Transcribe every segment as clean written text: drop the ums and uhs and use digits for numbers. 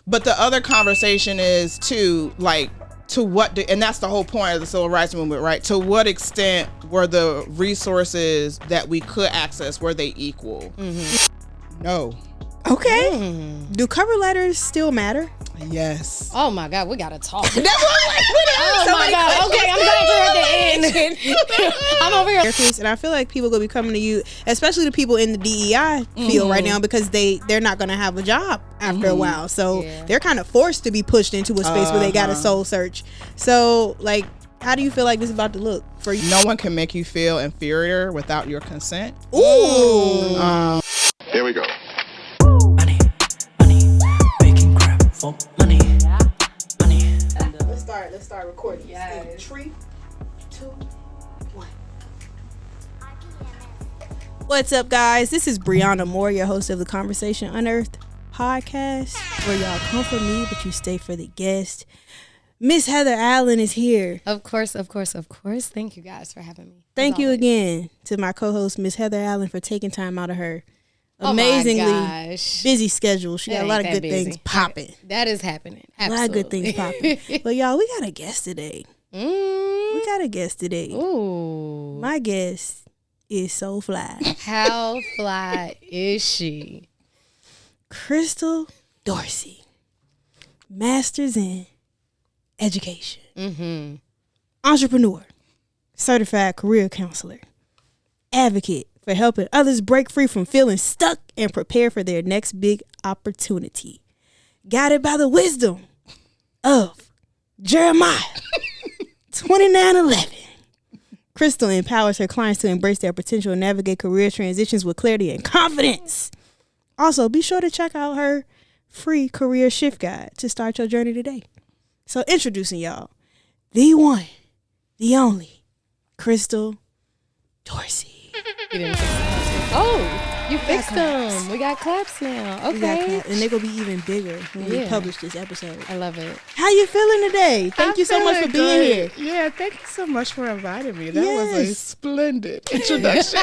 But the other conversation is too, like, to what, and that's the whole point of the civil rights movement, right? To what extent were the resources that we could access, were they equal? No. Okay. Do cover letters still matter? Yes. Oh my God, we gotta talk. That's what I'm like, oh my God. Okay, I'm glad you're at the end. I'm over here. And I feel like people gonna be coming to you, especially the people in the DEI field right now, because they're not gonna have a job after a while. So they're kind of forced to be pushed into a space where they gotta soul search. So like, how do you feel like this is about to look for you? No one can make you feel inferior without your consent. Ooh. Here we go. For money. Money. Let's start recording. Yes. 3, 2, 1. What's up, guys? This is Brianna Moore, your host of the Conversations Unearthed podcast, where y'all come for me, but you stay for the guest. Miss Heather Allen is here. Of course. Thank you guys for having me. Thank you again to my co-host, Miss Heather Allen, for taking time out of her amazingly busy schedule. She got a lot of good things popping. That is happening. Absolutely. A lot of good things popping. But y'all, we got a guest today. Ooh. My guest is so fly. How fly is she? Krystle Dorsey, master's in education, entrepreneur, certified career counselor, advocate for helping others break free from feeling stuck and prepare for their next big opportunity. Guided by the wisdom of Jeremiah 29:11. Krystle empowers her clients to embrace their potential and navigate career transitions with clarity and confidence. Also, be sure to check out her free career shift guide to start your journey today. So introducing y'all, the one, the only, Krystle Dorsey. You fixed them. We got claps now. Okay. And they're going to be even bigger when we publish this episode. I love it. How you feeling today? Thank you so much for being here. Yeah, thank you so much for inviting me. That was a splendid introduction.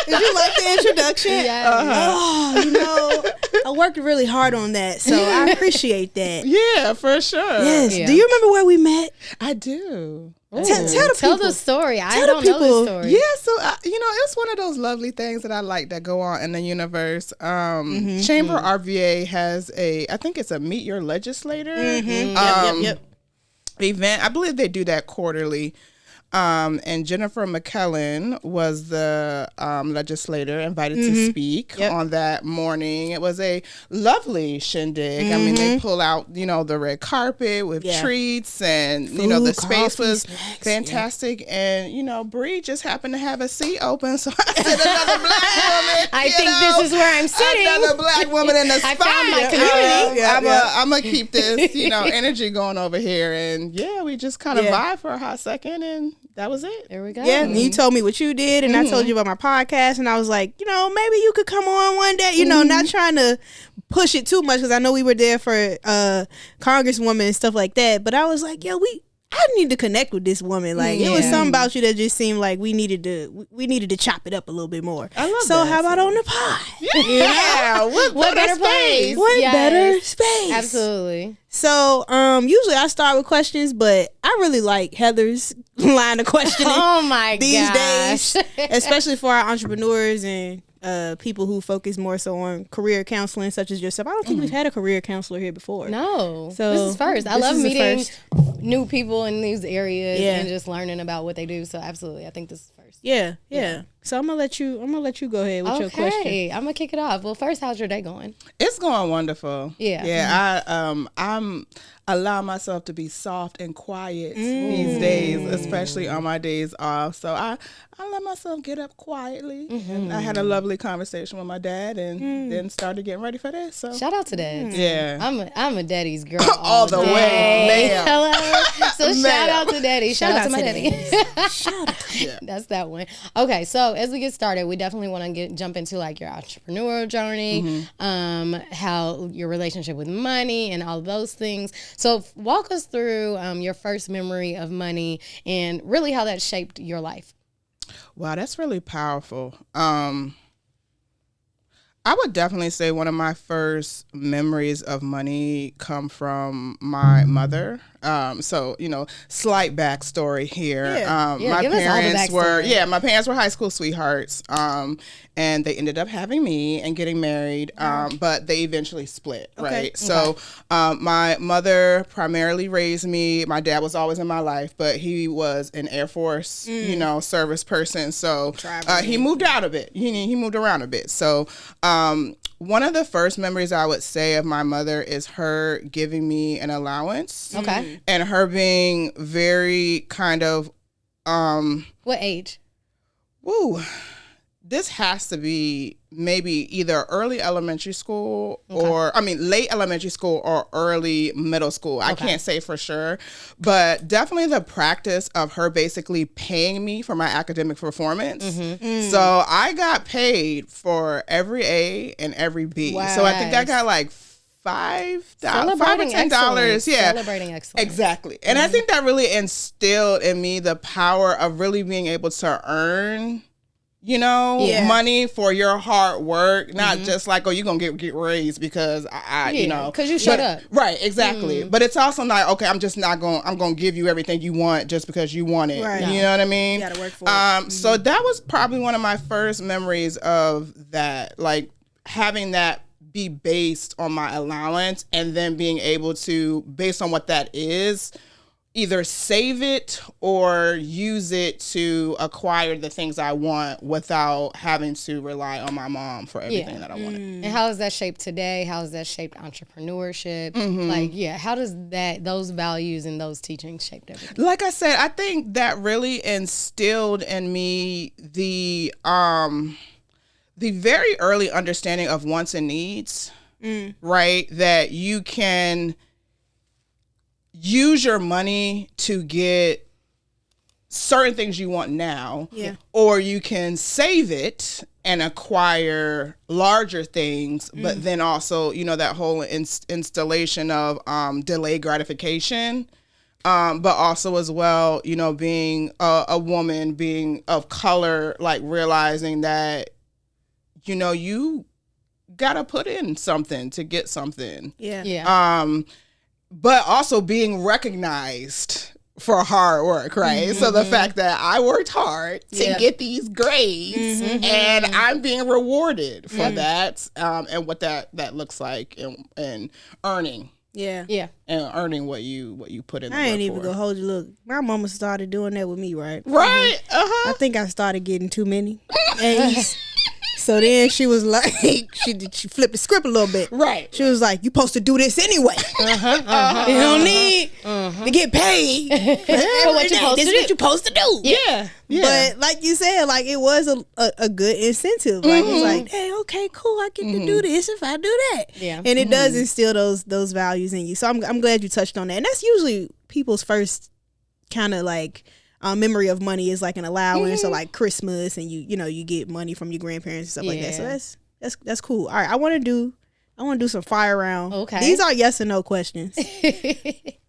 Did you like the introduction? Yes. Oh, I worked really hard on that, so I appreciate that. Yeah, for sure. Yes. Yeah. Do you remember where we met? I do. Tell the story. I don't know the story. Yeah, so it's one of those lovely things that I like that go on in the universe. Chamber RVA has I think it's a Meet Your Legislator event. I believe they do that quarterly. And Jennifer McKellen was the legislator invited to speak on that morning. It was a lovely shindig. I mean, they pull out, the red carpet with treats and, food, the space was snacks, fantastic. And, Bree just happened to have a seat open. So I said, another black woman. I think this is where I'm sitting. Another black woman in the spot. I found my community. I'm going to keep this, energy going over here. And we just kind of vibe for a hot second, and that was it. There we go. Yeah, and you told me what you did, and I told you about my podcast, and I was like, maybe you could come on one day, not trying to push it too much, because I know we were there for Congresswoman and stuff like that, but I was like, I need to connect with this woman. Like, it was something about you that just seemed like we needed to chop it up a little bit more. I love so that. How about on the pod? Yeah. What better place? What better space? Absolutely. So, usually I start with questions, but I really like Heather's line of questioning. Oh my gosh. These days, especially for our entrepreneurs and people who focus more so on career counseling, such as yourself. I don't think we've had a career counselor here before. No. So this is first. I love meeting new people in these areas and just learning about what they do. So absolutely, I think this is first. Yeah. So I'm gonna let you go ahead with your question. Okay, I'm gonna kick it off. Well, first, how's your day going? It's going wonderful. Yeah. Yeah. I'm allow myself to be soft and quiet these days, especially on my days off. So I let myself get up quietly. And I had a lovely conversation with my dad, and then started getting ready for this. So shout out to dads. Yeah. I'm a daddy's girl all the way, ma'am. Hello. So shout out to daddy. Shout out to my daddy. Shout out. Yeah. That's that one. Okay, so as we get started, we definitely want to jump into like your entrepreneurial journey, how your relationship with money and all those things. So walk us through your first memory of money and really how that shaped your life. Wow, that's really powerful. I would definitely say one of my first memories of money come from my mother. So, slight backstory here. My give us all the parents were, backstory. my parents were high school sweethearts. And they ended up having me and getting married. But they eventually split, right? So, my mother primarily raised me. My dad was always in my life, but he was an Air Force, service person. So, he moved out a bit. He moved around a bit. So, one of the first memories I would say of my mother is her giving me an allowance. Okay. And her being very kind of What age? woo. This has to be maybe either early elementary school or, late elementary school or early middle school. I can't say for sure, but definitely the practice of her basically paying me for my academic performance. So I got paid for every A and every B. Wow. So I think I got like $5 or $10. Yeah. Celebrating excellence. Exactly. And I think that really instilled in me the power of really being able to earn money for your hard work, not just like, you're going to get raised because because you showed up. Right, exactly. But it's also not, okay, I'm going to give you everything you want just because you want it. Right. You know what I mean? You got to work for it. So that was probably one of my first memories of that, like having that be based on my allowance and then being able to, based on what that is, either save it or use it to acquire the things I want without having to rely on my mom for everything that I wanted. And how is that shaped today? How has that shaped entrepreneurship? How does those values and those teachings shaped everything? Like I said, I think that really instilled in me the very early understanding of wants and needs, right? That you can use your money to get certain things you want now, or you can save it and acquire larger things, but then also, that whole installation of delayed gratification, but also as well, being a woman, being of color, like realizing that, you gotta put in something to get something. But also being recognized for hard work, right? So the fact that I worked hard to get these grades and I'm being rewarded for that, and what that looks like and earning. Yeah. And earning what you put in the work I ain't even for. gonna hold you. Look, my mama started doing that with me, right? Right. I think I started getting too many A's. So then she was like, she flipped the script a little bit. Right. She was like, you supposed to do this anyway. You don't need to get paid for what you're supposed to do. This is what you're supposed to do. Yeah. But like you said, like it was a good incentive. Like it's like, hey, okay, cool, I get to do this if I do that. Yeah. And it does instill those values in you. So I'm glad you touched on that. And that's usually people's first kind of like memory of money is like an allowance or like Christmas, and you get money from your grandparents and stuff like that. So that's cool. All right, I want to do some fire round. Okay, these are yes or no questions,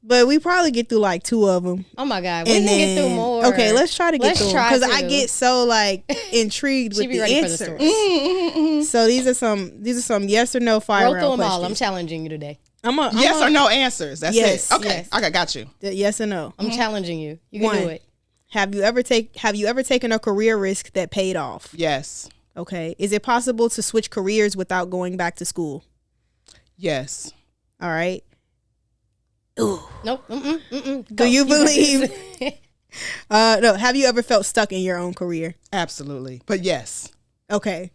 but we probably get through like 2 of them. Oh my god, we can get through more. Okay, let's try to get through them because I get so like intrigued with the answers. So these are some yes or no fire round through them questions. all. I'm challenging you today. Yes or no answers. That's yes, it. Okay, yes. I got you. Yes or no. I'm challenging you. You can do it. Have you ever taken a career risk that paid off? Yes. Okay. Is it possible to switch careers without going back to school? Yes. All right. Ooh. Nope. Do you believe? No. Have you ever felt stuck in your own career? Absolutely. But yes. Okay.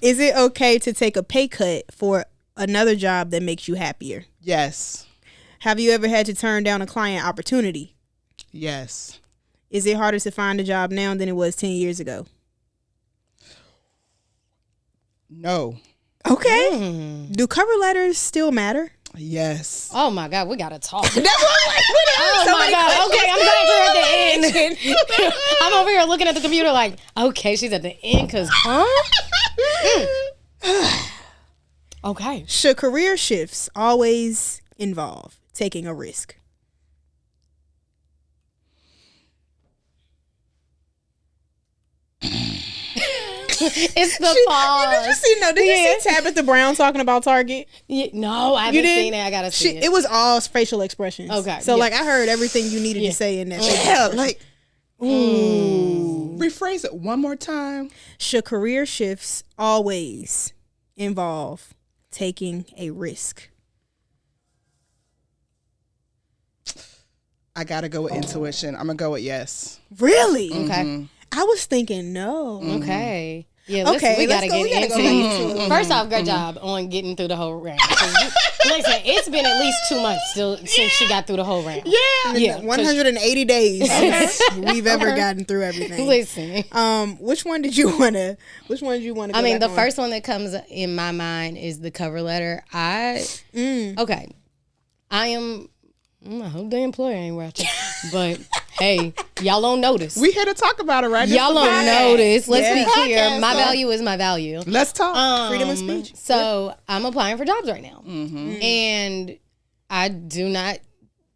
Is it okay to take a pay cut for another job that makes you happier? Yes. Have you ever had to turn down a client opportunity? Yes. Is it harder to find a job now than it was 10 years ago? No. Okay. Do cover letters still matter? Yes. Oh my god, we gotta talk. That's what Oh my god. Okay, I'm glad you're at the end. I'm over here looking at the computer like, okay, she's at the end because Okay. Should career shifts always involve taking a risk? It's the pause. Did you see Tabitha Brown talking about Target? Yeah, no, I haven't seen it. I gotta see it. It was all facial expressions. Okay. So like I heard everything you needed to say in that. Yeah, like rephrase it one more time. Should career shifts always involve taking a risk? I gotta go with intuition. I'm gonna go with yes. Really? Okay. I was thinking no. Okay. Yeah, Okay, we let's gotta go- get we gotta into go it. into it. First off, great job on getting through the whole round. Listen, it's been at least 2 months since she got through the whole round. Yeah. 180 days since we've ever gotten through everything. Listen. Which one did you want to I mean, the first one that comes in my mind is the cover letter. Okay. I hope the employer ain't watching. But hey, y'all don't notice. We here to talk about it, right? Y'all don't notice. Let's be clear. Podcast, My value is my value. Let's talk. freedom of speech. So I'm applying for jobs right now. And I do not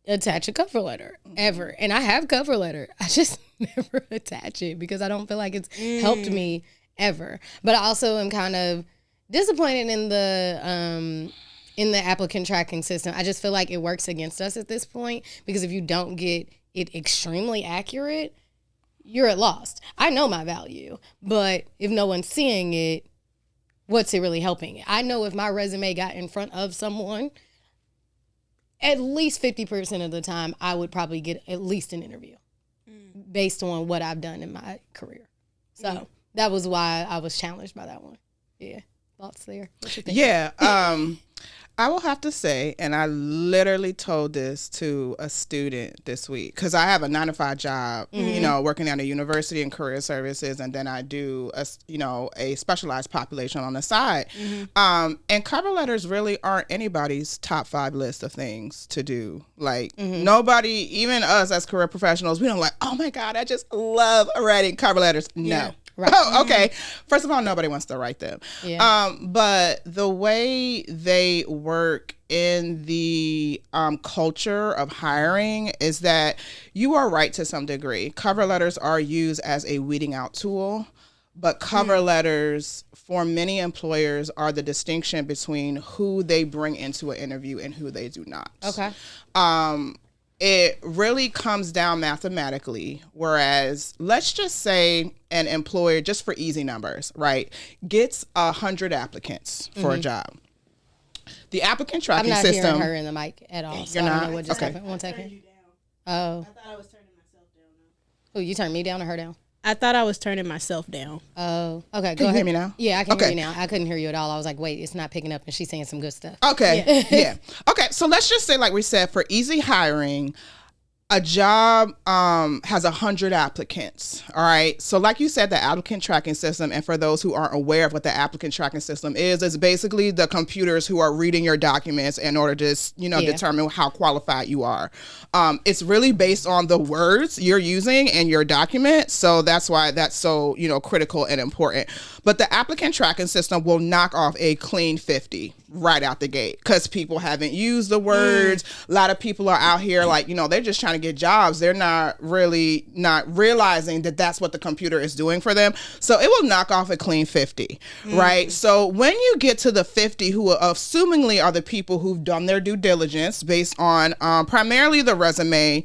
attach a cover letter ever. And I have cover letter. I just never attach it because I don't feel like it's helped me ever. But I also am kind of disappointed in the applicant tracking system. I just feel like it works against us at this point because if you don't get it extremely accurate, you're at loss. I know my value, but if no one's seeing it, what's it really helping? I know if my resume got in front of someone, at least 50% of the time, I would probably get at least an interview based on what I've done in my career. So that was why I was challenged by that one. Yeah. Thoughts there? What you think? Yeah. I will have to say, and I literally told this to a student this week, because I have a 9-to-5 job, working at a university in career services, and then I do a specialized population on the side. And cover letters really aren't anybody's top 5 list of things to do. Like nobody, even us as career professionals, we don't like, oh my God, I just love writing cover letters. No. Yeah. Right. Oh, okay. First of all, nobody wants to write them. Yeah. But the way they work in the culture of hiring is that you are right to some degree. Cover letters are used as a weeding out tool, but cover letters for many employers are the distinction between who they bring into an interview and who they do not. Okay. It really comes down mathematically, whereas let's just say an employer, just for easy numbers, right, gets 100 applicants for a job. The applicant tracking system. I'm not hearing her in the mic at all. So You're I not? don't know what just Okay. happened. 1 second. Oh. I thought I was turning myself down. Oh, you turned me down or her down? I thought I was turning myself down. Oh. Okay. Go Can you ahead. hear me now? Yeah, I can Okay. hear you now. I couldn't hear you at all. I was like, wait, it's not picking up, and she's saying some good stuff. Okay. Yeah. Okay. So let's just say, like we said, for easy hiring, a job has 100 applicants. All right. So like you said, the applicant tracking system, and for those who aren't aware of what the applicant tracking system is, it's basically the computers who are reading your documents in order to, determine how qualified you are. It's really based on the words you're using in your document. So that's why that's so, critical and important. But the applicant tracking system will knock off a clean 50 right out the gate because people haven't used the words. A lot of people are out here like, they're just trying to get jobs. They're not realizing that that's what the computer is doing for them. So it will knock off a clean 50, right? So when you get to the 50 who assumingly are the people who've done their due diligence based on primarily the resume,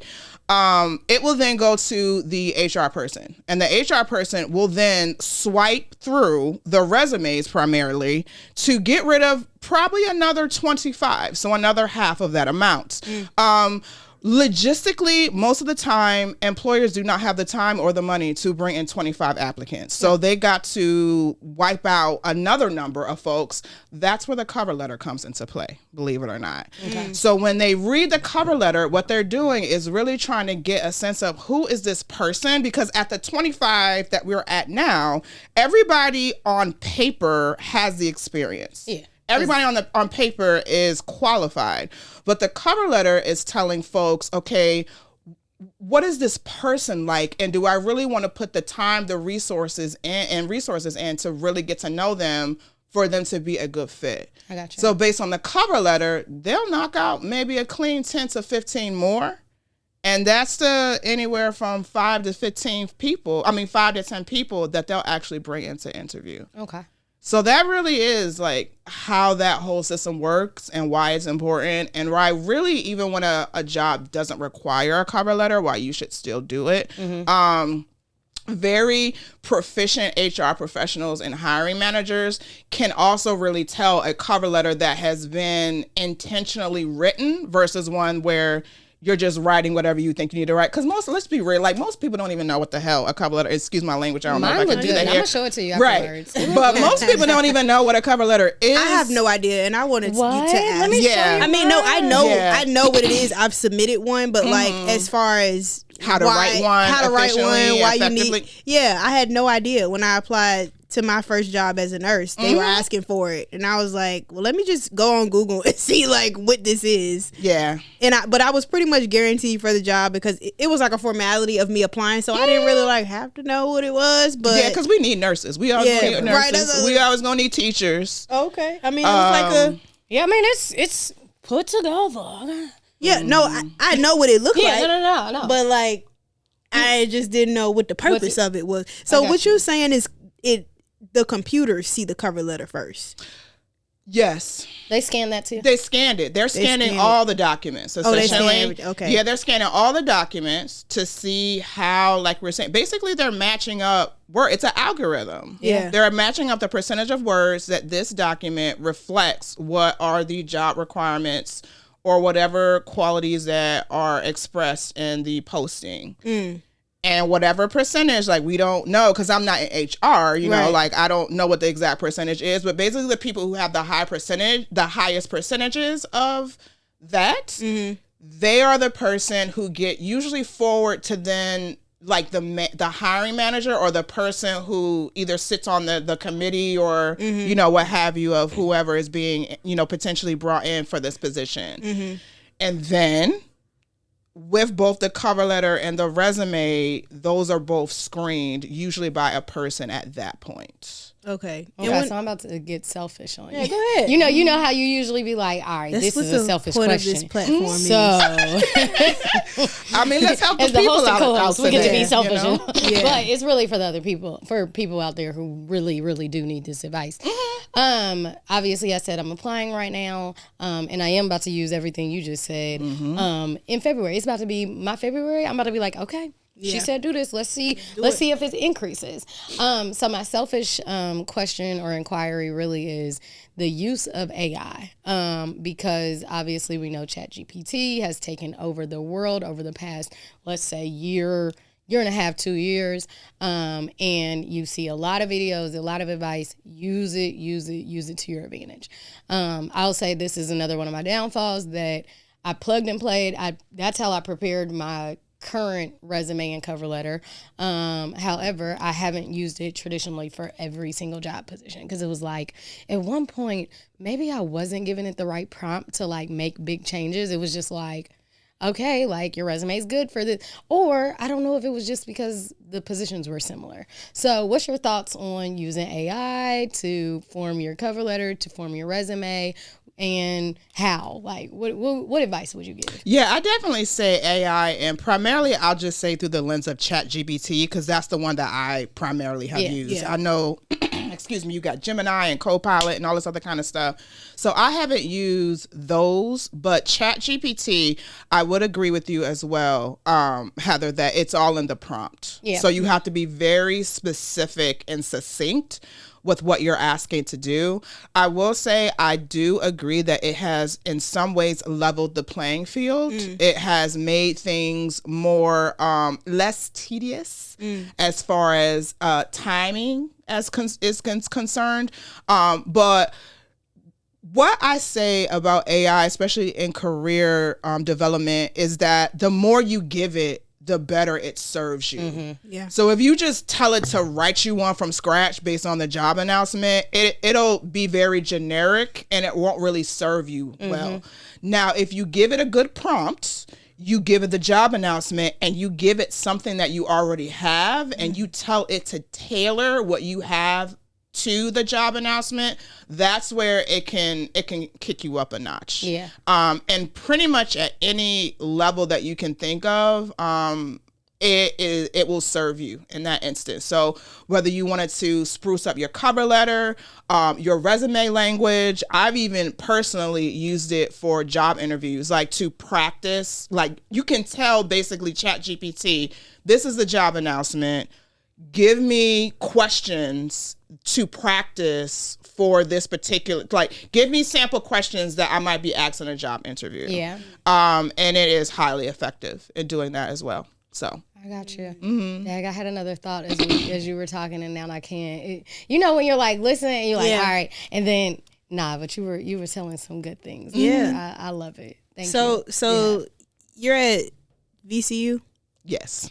it will then go to the HR person, and the HR person will then swipe through the resumes primarily to get rid of probably another 25, so another half of that amount. Logistically, most of the time, employers do not have the time or the money to bring in 25 applicants. So they got to wipe out another number of folks. That's where the cover letter comes into play, believe it or not. Okay. So when they read the cover letter, what they're doing is really trying to get a sense of who is this person? Because at the 25 that we're at now, everybody on paper has the experience. Yeah. Everybody on paper is qualified, but the cover letter is telling folks, okay, what is this person like, and do I really want to put the time, the resources, and resources in to really get to know them for them to be a good fit? I got you. So based on the cover letter, they'll knock out maybe a clean 10 to 15 more. And that's anywhere from 5 to 10 people that they'll actually bring into interview. Okay. So that really is like how that whole system works and why it's important, and why really, even when a job doesn't require a cover letter, why you should still do it. Very proficient HR professionals and hiring managers can also really tell a cover letter that has been intentionally written versus one where you're just writing whatever you think you need to write. Because let's be real, like most people don't even know what the hell a cover letter, excuse my language, I don't know if I can do that here. I'm going to show it to you afterwards. Right. But most people don't even know what a cover letter is. I have no idea, and I wanted you to ask. Let me show you. I mean, no, I know what it is. I've submitted one, but like as far as how to write one, why you need, I had no idea when I applied to my first job as a nurse. They were asking for it, and I was like, well, let me just go on Google and see like what this is. Yeah. But I was pretty much guaranteed for the job because it was like a formality of me applying, so I didn't really like have to know what it was. But yeah, because we need nurses. We always need nurses. Right, we always gonna need teachers. Okay. I mean, it was like a it's put together. Yeah, no, I know what it looked like. No. But like, I just didn't know what the purpose of it was. So what you're saying is the computers see the cover letter first. Yes. They scan that too? They scanned it. They're scanning all the documents. They scanned okay. Yeah, they're scanning all the documents to see how, like we're saying, basically they're matching up it's an algorithm. Yeah. They're matching up the percentage of words that this document reflects what are the job requirements or whatever qualities that are expressed in the posting. And whatever percentage, like we don't know, because I'm not in HR, you know, like I don't know what the exact percentage is, but basically the people who have the highest percentages of that, they are the person who get usually forward to then like the hiring manager or the person who either sits on the committee or, you know, what have you of whoever is being, you know, potentially brought in for this position. And then with both the cover letter and the resume, those are both screened usually by a person at that point. Okay. So I'm about to get selfish on you. Yeah, go ahead. You know how you usually be like, all right, this is a selfish question. This platform so, I mean, let's help the as the people host and out co-host, we get to be selfish. You know? But it's really for the other people, for people out there who really, really do need this advice. Obviously, I said I'm applying right now, and I am about to use everything you just said. In February, it's about to be my February. I'm about to be like, okay. Yeah. She said, do this. Let's see if it increases. So my selfish question or inquiry really is the use of AI. Because obviously we know ChatGPT has taken over the world over the past, let's say, year and a half, 2 years. And you see a lot of videos, a lot of advice. Use it to your advantage. I'll say this is another one of my downfalls that I plugged and played. That's how I prepared my current resume and cover letter. However, I haven't used it traditionally for every single job position because it was like at one point maybe I wasn't giving it the right prompt to like make big changes. It was just like, okay, like your resume is good for this, or I don't know if it was just because the positions were similar. So what's your thoughts on using AI to form your cover letter, to form your resume? And how? Like, what advice would you give? Yeah, I definitely say AI, and primarily I'll just say through the lens of ChatGPT because that's the one that I primarily have used. Yeah. I know, excuse me, you got Gemini and Copilot and all this other kind of stuff. So I haven't used those, but ChatGPT, I would agree with you as well, Heather, that it's all in the prompt. Yeah. So you have to be very specific and succinct with what you're asking to do. I will say I do agree that it has in some ways leveled the playing field. It has made things more less tedious as far as timing is concerned. But what I say about AI, especially in career development, is that the more you give it, the better it serves you. Yeah. So if you just tell it to write you one from scratch based on the job announcement, it'll be very generic and it won't really serve you well. Now, if you give it a good prompt, you give it the job announcement and you give it something that you already have and you tell it to tailor what you have to the job announcement, that's where it can kick you up a notch. Yeah. And pretty much at any level that you can think of, it will serve you in that instance. So whether you wanted to spruce up your cover letter, your resume language, I've even personally used it for job interviews, like to practice. Like you can tell basically ChatGPT, this is the job announcement. Give me questions to practice for this particular, like give me sample questions that I might be asked in a job interview. Yeah. And it is highly effective in doing that as well. So I got you. Dag, I had another thought as you were talking, and now I can't. When you're like listening, and you're like, all right, and then but you were telling some good things. Yeah, I love it. Thank you. So you're at VCU? Yes.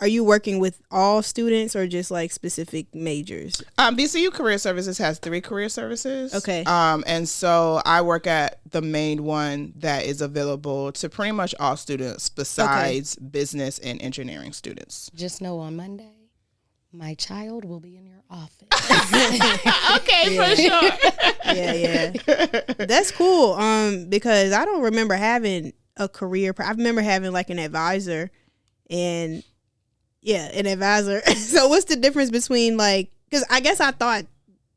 Are you working with all students or just like specific majors? VCU Career Services has 3 career services. Okay. And so I work at the main one that is available to pretty much all students besides business and engineering students. Just know on Monday, my child will be in your office. Okay, for sure. Yeah. That's cool. Because I don't remember having a career. I remember having like an advisor and an advisor. So what's the difference between like, because I guess I thought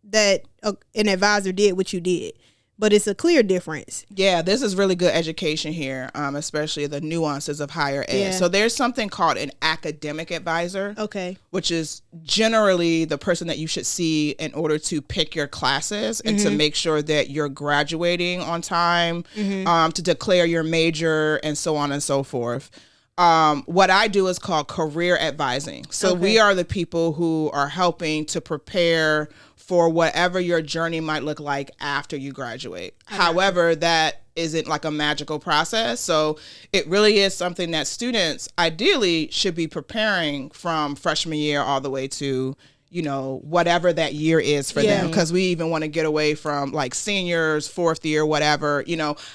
that an advisor did what you did, but it's a clear difference. Yeah, this is really good education here, especially the nuances of higher ed. Yeah. So there's something called an academic advisor. Okay. Which is generally the person that you should see in order to pick your classes and to make sure that you're graduating on time, to declare your major and so on and so forth. What I do is called career advising. So we are the people who are helping to prepare for whatever your journey might look like after you graduate. However, that isn't like a magical process. So it really is something that students ideally should be preparing from freshman year all the way to, whatever that year is for them. Because we even want to get away from like seniors, 4th year, whatever,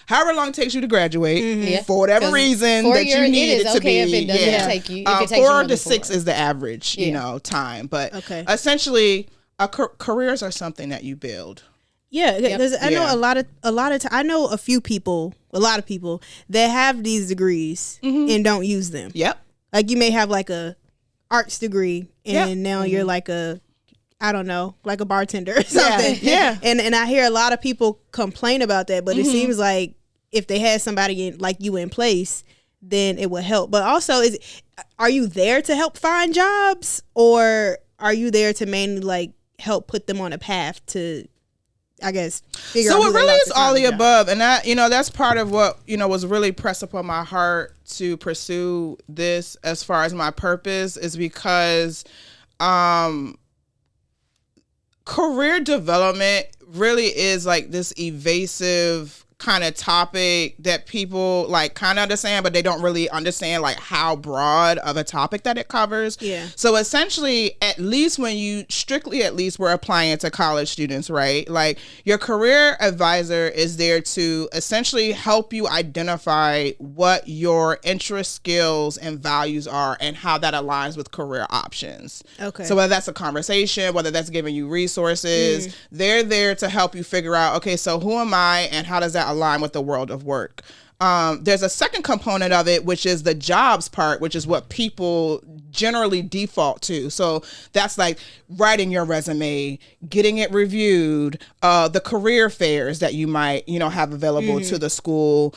however long it takes you to graduate for whatever reason that you need it to be. If it doesn't take you. If it takes 4 you to 6 is the average, time. But essentially, careers are something that you build. Yeah, because I know a lot of I know a lot of people that have these degrees and don't use them. Yep. Like you may have like a arts degree and now you're like a bartender or something. Yeah. And I hear a lot of people complain about that, but it seems like if they had somebody like you in place, then it would help. But also, are you there to help find jobs, or are you there to mainly like help put them on a path to, I guess, figure out? So it really is all the above, and that that's part of what was really pressed upon my heart to pursue this as far as my purpose is because career development really is like this evasive kind of topic that people like kind of understand, but they don't really understand like how broad of a topic that it covers. Yeah. So essentially, at least we're applying to college students, right? Like your career advisor is there to essentially help you identify what your interest, skills, and values are and how that aligns with career options. Okay. So whether that's a conversation, whether that's giving you resources, they're there to help you figure out, okay, so who am I and how does that align with the world of work? There's a second component of it, which is the jobs part, which is what people generally default to. So that's like writing your resume, getting it reviewed, the career fairs that you might, have available to the school,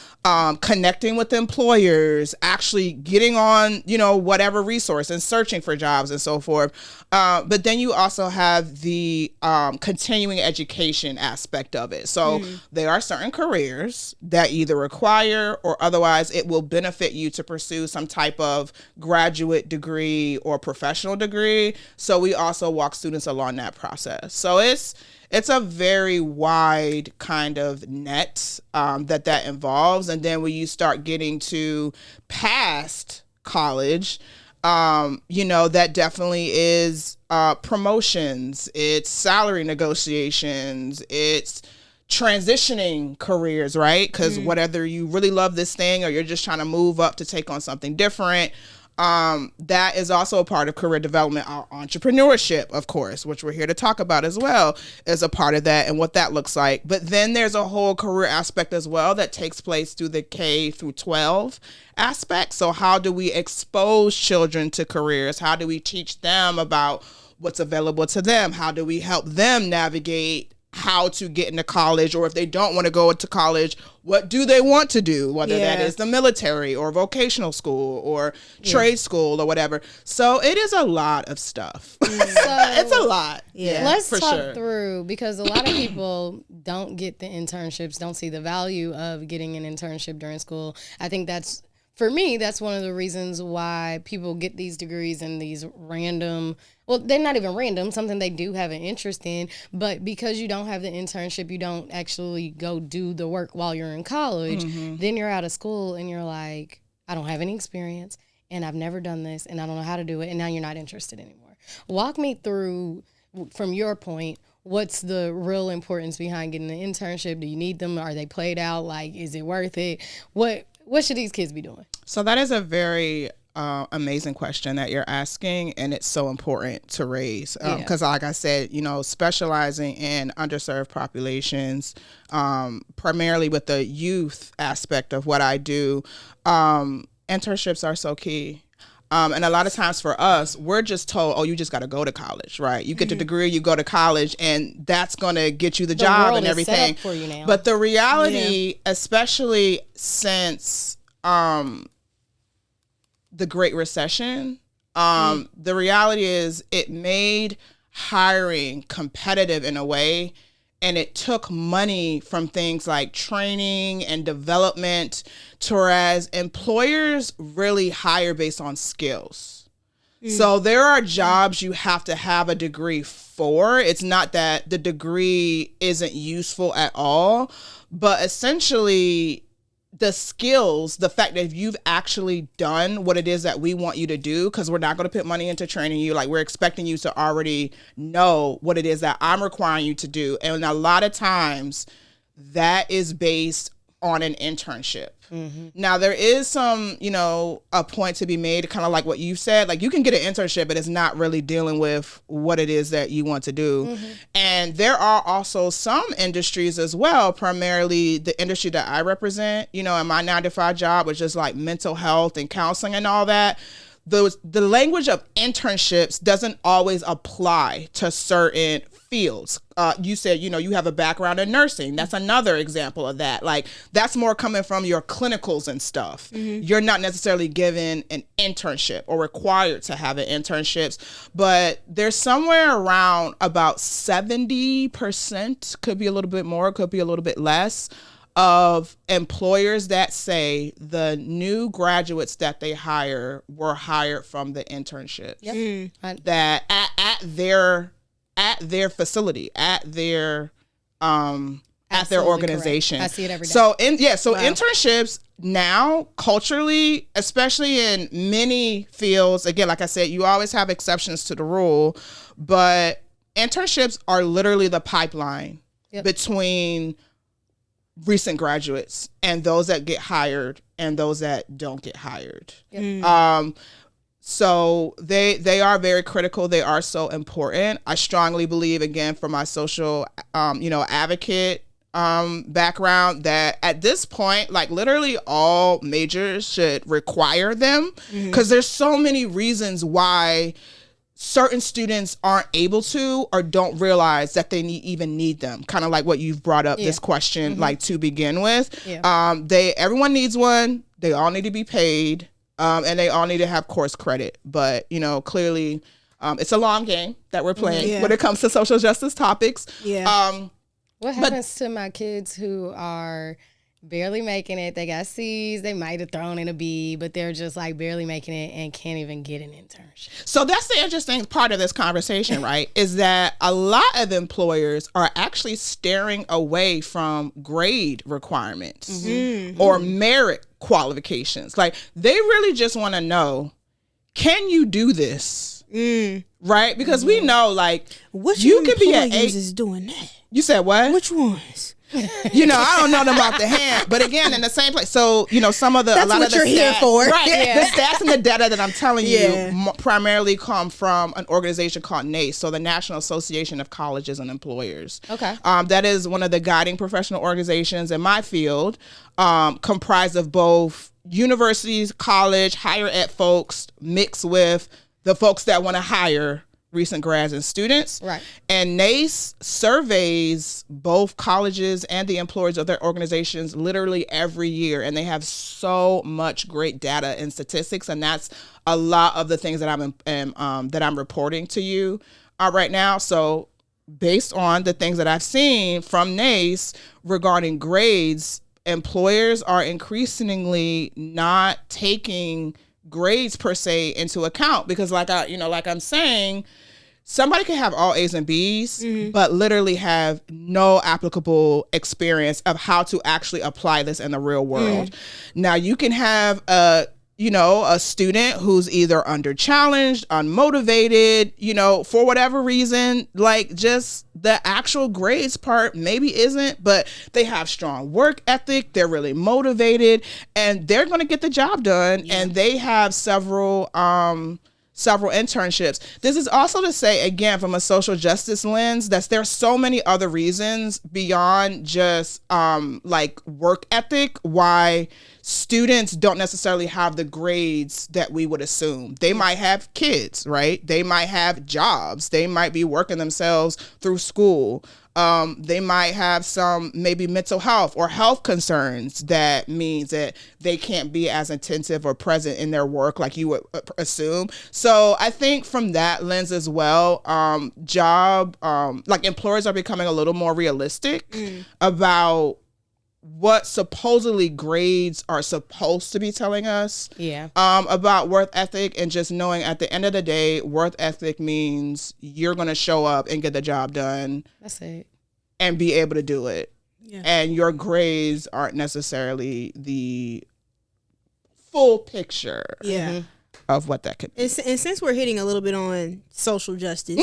connecting with employers, actually getting on, whatever resource and searching for jobs and so forth. But then you also have the continuing education aspect of it. So there are certain careers that either require or otherwise it will benefit you to pursue some type of graduate degree or professional degree. So we also walk students along that process. So it's a very wide kind of net that involves. And then when you start getting to past college, that definitely is promotions, it's salary negotiations, it's transitioning careers, right? Because whether you really love this thing or you're just trying to move up to take on something different, That is also a part of career development. Our entrepreneurship, of course, which we're here to talk about as well, is a part of that and what that looks like. But then there's a whole career aspect as well that takes place through the K through 12 aspect. So how do we expose children to careers? How do we teach them about what's available to them? How do we help them navigate how to get into college, or if they don't want to go into college, what do they want to do, whether that is the military or vocational school or trade school or whatever. So it is a lot of stuff. So it's a lot. Let's talk through, because a lot of people don't get the internships, don't see the value of getting an internship during school. I think that's, for me, that's one of the reasons why people get these degrees in these random, well, they're not even random, something they do have an interest in, but because you don't have the internship, you don't actually go do the work while you're in college, then you're out of school and you're like, I don't have any experience and I've never done this and I don't know how to do it, and now you're not interested anymore. Walk me through, from your point, what's the real importance behind getting an internship? Do you need them? Are they played out? Like, is it worth it? What should these kids be doing? So that is a very amazing question that you're asking, and it's so important to raise because, like I said, specializing in underserved populations, primarily with the youth aspect of what I do, internships are so key. And a lot of times for us, we're just told, oh, you just got to go to college, right? You get the degree, you go to college, and that's going to get you the job and everything. Set up for you now. But the reality, especially since the Great Recession, the reality is it made hiring competitive in a way, and it took money from things like training and development, whereas employers really hire based on skills. So there are jobs you have to have a degree for. It's not that the degree isn't useful at all, but essentially the skills, the fact that if you've actually done what it is that we want you to do, because we're not going to put money into training you, like we're expecting you to already know what it is that I'm requiring you to do. And a lot of times that is based on an internship. Now there is some, a point to be made, kind of like what you said, like you can get an internship, but it's not really dealing with what it is that you want to do. And there are also some industries as well, primarily the industry that I represent, in my 9-to-5 job, which is like mental health and counseling and all that. The language of internships doesn't always apply to certain fields. You said, you have a background in nursing. That's another example of that. Like that's more coming from your clinicals and stuff. You're not necessarily given an internship or required to have an internships, but there's somewhere around about 70%, could be a little bit more, could be a little bit less, of employers that say the new graduates that they hire were hired from the internship. That at their facility, at their organization. Correct. I see it every day. So internships now culturally, especially in many fields, again, like I said, you always have exceptions to the rule, but internships are literally the pipeline between recent graduates and those that get hired and those that don't get hired. So they are very critical. They are so important. I strongly believe, again, from my social, advocate background, that at this point, like literally all majors should require them, because there's so many reasons why certain students aren't able to or don't realize that they even need them. Kind of like what you've brought up this question, like to begin with. Everyone needs one. They all need to be paid. And they all need to have course credit. But, clearly it's a long game that we're playing when it comes to social justice topics. What happens to my kids who are barely making it? They got C's, they might have thrown in a B, but they're just like barely making it and can't even get an internship. So that's the interesting part of this conversation, right? Is that a lot of employers are actually steering away from grade requirements or merit qualifications. Like they really just want to know, can you do this? Right? Because we know, like, which you could be an is doing that. You said what? Which ones? I don't know them off the hand. But again, in the same place. So, some of the That's a lot what of the you're here stats, for. right? Yeah. The stats and the data that I'm telling Yeah. you primarily come from an organization called NACE, so the National Association of Colleges and Employers. Okay. That is one of the guiding professional organizations in my field, comprised of both universities, college, higher ed folks, mixed with the folks that want to hire recent grads and students. Right. And NACE surveys both colleges and the employers of their organizations literally every year. And they have so much great data and statistics. And that's a lot of the things that I'm reporting to you right now. So based on the things that I've seen from NACE regarding grades, employers are increasingly not taking grades per se into account, because like I'm saying, somebody can have all A's and B's, but literally have no applicable experience of how to actually apply this in the real world. Now you can have a student who's either under challenged, unmotivated, for whatever reason, like just the actual grades part maybe isn't, but they have strong work ethic, they're really motivated, and they're going to get the job done. Yeah. And they have several internships. This is also to say, again, from a social justice lens, that there's so many other reasons beyond just like work ethic why students don't necessarily have the grades that we would assume. They might have kids, right? They might have jobs. They might be working themselves through school. They might have some maybe mental health or health concerns that means that they can't be as attentive or present in their work like you would assume. So I think from that lens as well, like employers are becoming a little more realistic about what supposedly grades are supposed to be telling us about work ethic, and just knowing at the end of the day, work ethic means you're going to show up and get the job done. That's it. And be able to do it. Yeah. And your grades aren't necessarily the full picture of what that could be. And since we're hitting a little bit on social justice,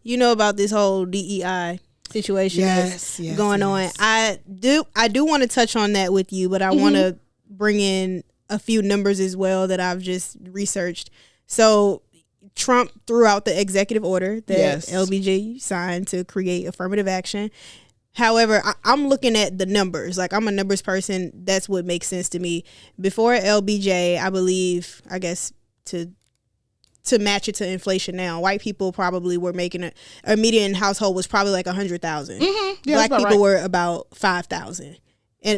you know about this whole DEI situation that's going on. I do want to touch on that with you, but I want to bring in a few numbers as well that I've just researched. So Trump threw out the executive order that LBJ signed to create affirmative action. However, I'm looking at the numbers. Like, I'm a numbers person. That's what makes sense to me. Before LBJ, I guess to match it to inflation now, white people probably were making a median household was probably like 100,000. Black people were about 5,000.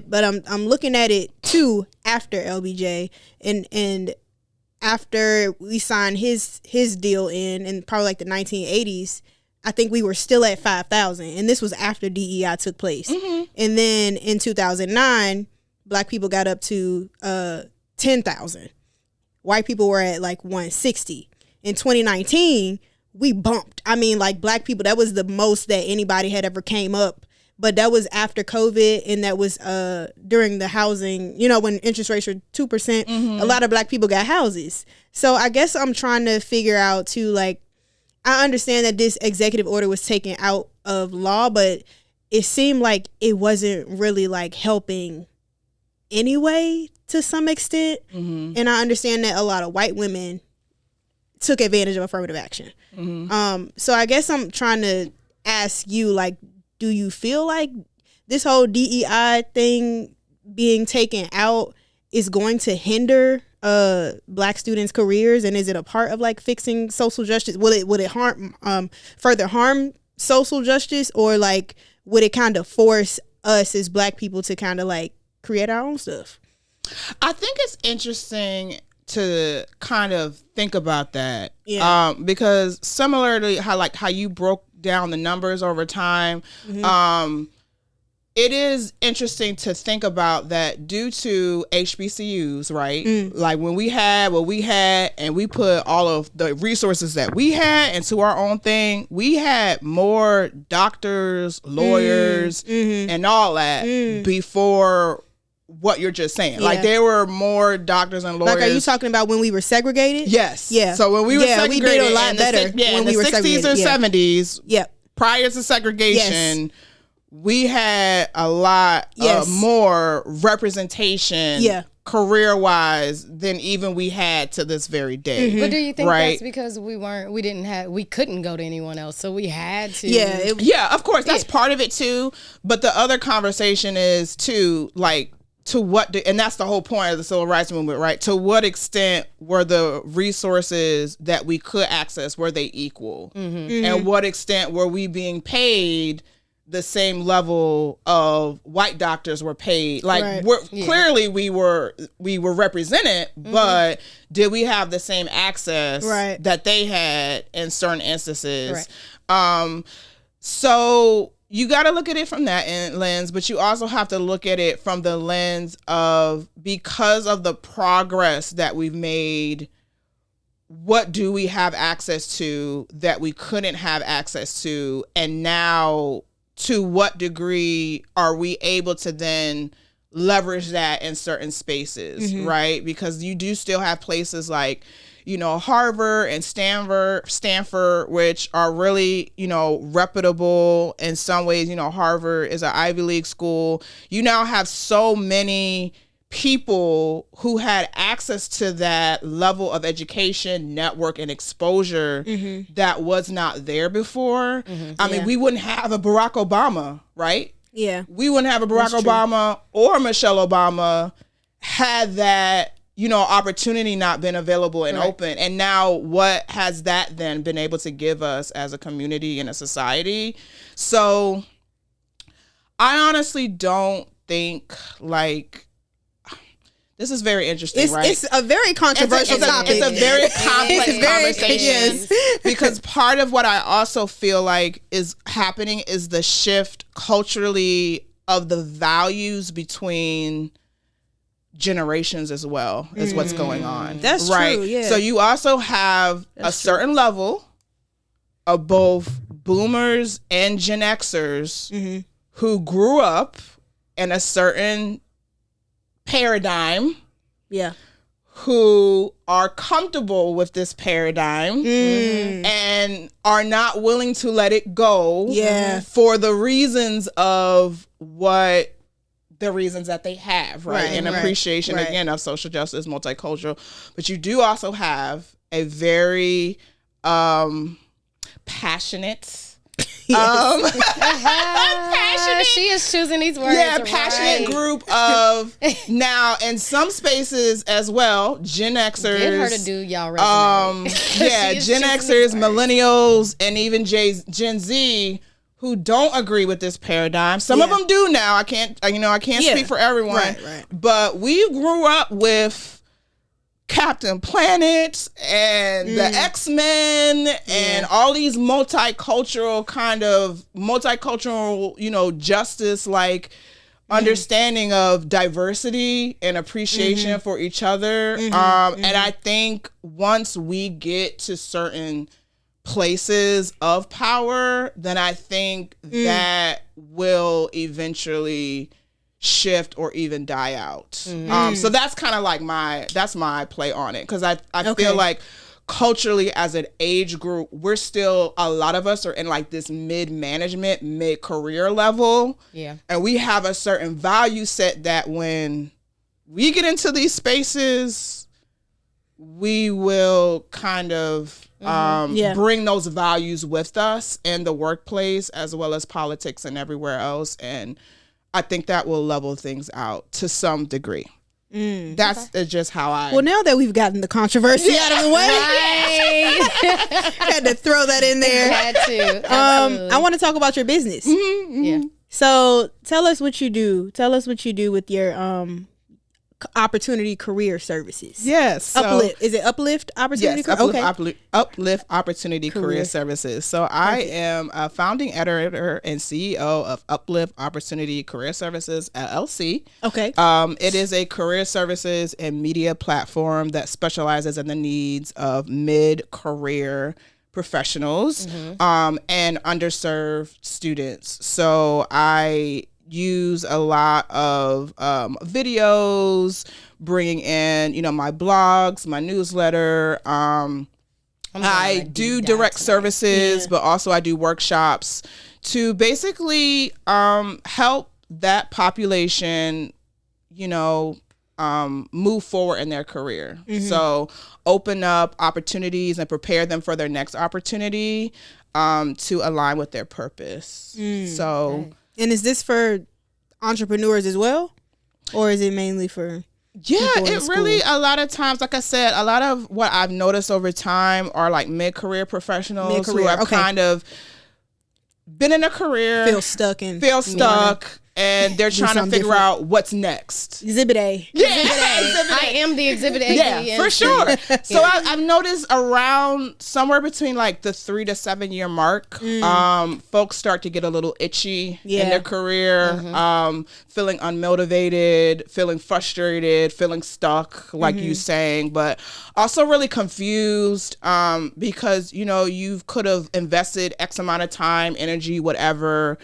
But I'm looking at it too after LBJ and after we signed his deal in probably like the 1980s, I think we were still at 5,000, and this was after DEI took place. And then in 2009, black people got up to 10,000. White people were at like 160. In 2019, we bumped. I mean, like, black people, that was the most that anybody had ever came up. But that was after COVID, and that was during the housing, when interest rates were 2%, a lot of black people got houses. So I guess I'm trying to figure out too, like, I understand that this executive order was taken out of law, but it seemed like it wasn't really like helping anyway to some extent. And I understand that a lot of white women took advantage of affirmative action. So I guess I'm trying to ask you, like, do you feel like this whole DEI thing being taken out is going to hinder black students' careers, and is it a part of like fixing social justice? Would it further harm social justice, or like would it kind of force us as black people to kind of like create our own stuff? I think it's interesting to kind of think about that, because similarly how you broke down the numbers over time, it is interesting to think about that due to HBCUs, right? Like, when we had what we had and we put all of the resources that we had into our own thing, we had more doctors, lawyers, and all that before what you're just saying. Like, there were more doctors and lawyers. Like, are you talking about when we were segregated? Yes. Yeah. So when we were segregated, we did a lot better when we were 60s segregated. or 70s, Yep. prior to segregation, we had a lot more representation career-wise than even we had to this very day. But do you think that's because we couldn't go to anyone else, so we had to? Yeah, of course, that's part of it too. But the other conversation is too, like, to what, and that's the whole point of the civil rights movement, right? To what extent were the resources that we could access, were they equal? And what extent were we being paid the same level of white doctors were paid? Like, clearly we were represented, but did we have the same access that they had in certain instances? So you got to look at it from that lens, but you also have to look at it from the lens of, because of the progress that we've made, what do we have access to that we couldn't have access to? And now, to what degree are we able to then leverage that in certain spaces, right? Because you do still have places like, you know, Harvard and Stanford, which are really, you know, reputable in some ways. You know, Harvard is an Ivy League school. You now have so many people who had access to that level of education, network, and exposure that was not there before. I mean, we wouldn't have a Barack Obama, right? Yeah. We wouldn't have a Barack Obama or Michelle Obama had that, you know, opportunity not been available and open. And now what has that then been able to give us as a community and a society? So I honestly don't think, like, this is very interesting, right? It's a very controversial topic. It's a very complex conversation because part of what I also feel like is happening is the shift culturally of the values between generations as well, is what's going on. That's true, yeah. So you also have a certain level of both boomers and Gen Xers who grew up in a certain paradigm, who are comfortable with this paradigm and are not willing to let it go for the reasons of what the reasons that they have, right? And appreciation again of social justice, multicultural. But you do also have a very passionate passionate. She is choosing these words. Yeah, passionate group of now in some spaces as well. Gen Xers. Get her to do y'all resume. Gen Xers, millennials, and even Gen Z who don't agree with this paradigm. Some of them do now. I can't speak for everyone. Right. But we grew up with Captain Planet and the X-Men and all these multicultural, you know, justice, like understanding of diversity and appreciation for each other. And I think once we get to certain places of power, then I think that will eventually shift or even die out. So that's kind of like my play on it, because I feel like culturally as an age group, we're still, a lot of us are in like this mid-management, mid-career level. Yeah. And we have a certain value set that when we get into these spaces, we will kind of bring those values with us in the workplace as well as politics and everywhere else. And I think that will level things out to some degree. That's just how I... Well, now that we've gotten the controversy out of the way, had to throw that in there. Had to. I want to talk about your business. Yeah. So tell us what you do. Tell us what you do with your Opportunity Career Services. Yes. So, Uplift. Is it Uplift Opportunity? Yes, Uplift Opportunity Career Services. So I am a founding editor and CEO of Uplift Opportunity Career Services, LLC. Okay. It is a career services and media platform that specializes in the needs of mid-career professionals and underserved students. So I use a lot of videos, bringing in, you know, my blogs, my newsletter. I do direct services, but also I do workshops to basically help that population, move forward in their career. So open up opportunities and prepare them for their next opportunity to align with their purpose. So, and is this for entrepreneurs as well, or is it mainly for? Yeah, it really, a lot of times, like I said, a lot of what I've noticed over time are like mid-career professionals who have kind of been in a career, feel stuck, and they're trying to figure out what's next. Exhibit A. Yeah, I am the Exhibit A. Yeah, for sure. So I've noticed around somewhere between like the 3 to 7 year mark, folks start to get a little itchy in their career, feeling unmotivated, feeling frustrated, feeling stuck, like you saying, but also really confused because, you could have invested X amount of time, energy, whatever,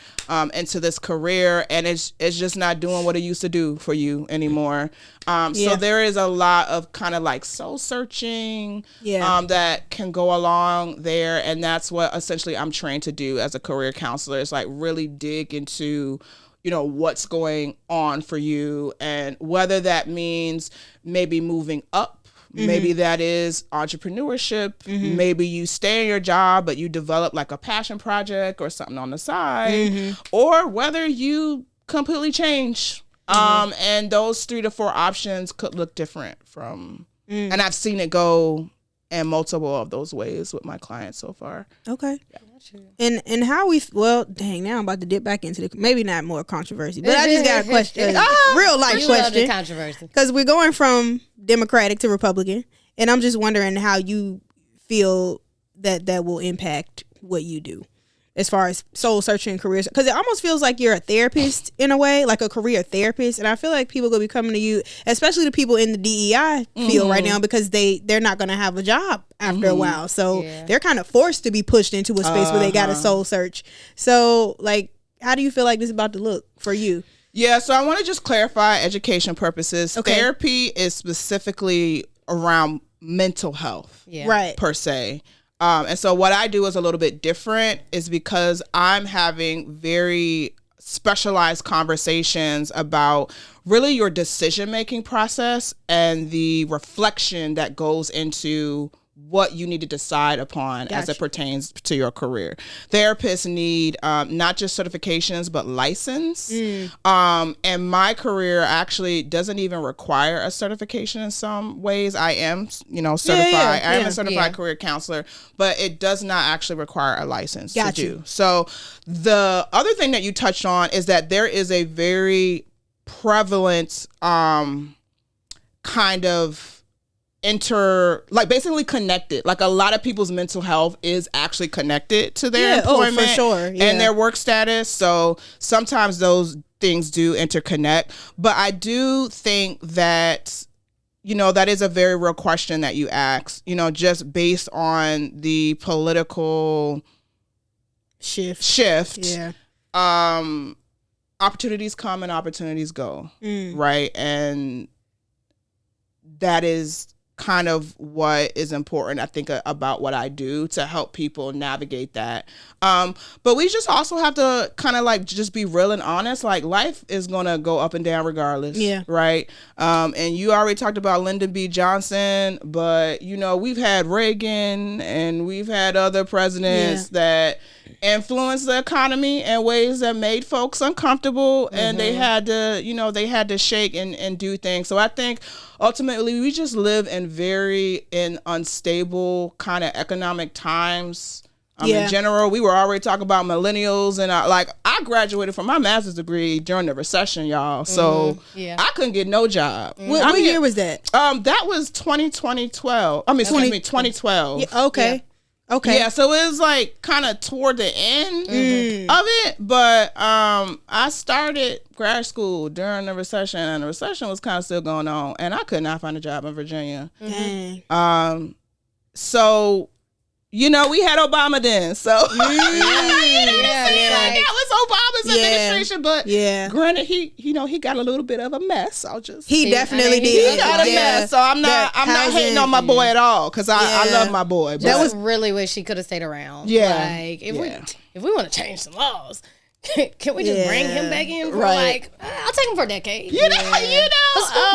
into this career, and it's just not doing what it used to do for you anymore. So there is a lot of kind of like soul searching that can go along there, and that's what essentially I'm trained to do as a career counselor, is like really dig into what's going on for you, and whether that means maybe moving up. Maybe that is entrepreneurship. Maybe you stay in your job, but you develop like a passion project or something on the side, or whether you completely change. And those 3 to 4 options could look different from, and I've seen it go in multiple of those ways with my clients so far. Okay. Yeah. And how now I'm about to dip back into maybe not more controversy, but I just got a question, real life question. Controversy. Because we're going from Democratic to Republican, and I'm just wondering how you feel that will impact what you do as far as soul searching careers, because it almost feels like you're a therapist in a way, like a career therapist. And I feel like people gonna be coming to you, especially the people in the DEI field right now, because they're not gonna have a job after a while, so they're kind of forced to be pushed into a space where they got to soul search. So like, how do you feel like this is about to look for you? Yeah, so I want to just clarify education purposes. Okay. Therapy is specifically around mental health, right, per se. And so what I do is a little bit different, is because I'm having very specialized conversations about really your decision-making process and the reflection that goes into what you need to decide upon as it pertains to your career. Therapists need not just certifications, but license. And my career actually doesn't even require a certification in some ways. I am, certified. I am a certified career counselor, but it does not actually require a license to do. So the other thing that you touched on is that there is a very prevalent kind of basically connected. Like, a lot of people's mental health is actually connected to their employment for sure. And their work status. So sometimes those things do interconnect. But I do think that, that is a very real question that you ask, just based on the political shift. Yeah. Opportunities come and opportunities go. Right. And that is kind of what is important, I think, about what I do to help people navigate that. But we just also have to kind of like just be real and honest. Like, life is going to go up and down regardless. Yeah. Right. And you already talked about Lyndon B. Johnson, but we've had Reagan and we've had other presidents that influenced the economy in ways that made folks uncomfortable, and they had to shake and do things. So I think ultimately we just live in very unstable kind of economic times. In general, we were already talking about millennials, and I graduated from my master's degree during the recession, y'all. So I couldn't get no job. What year was that? That was 2012. 2012. Yeah, okay. Yeah. Okay. Yeah, so it was like kind of toward the end of it, but I started grad school during the recession, and the recession was kind of still going on, and I could not find a job in Virginia. So, you know, we had Obama then, so Yeah, that was Obama's administration. But granted, he got a little bit of a mess. He definitely did. He got a mess. So I'm not hating on my boy at all, because I love my boy. But that was really wish he could have stayed around. Yeah, like if we want to change some laws. Can we just bring him back in for like, I'll take him for a decade. You know,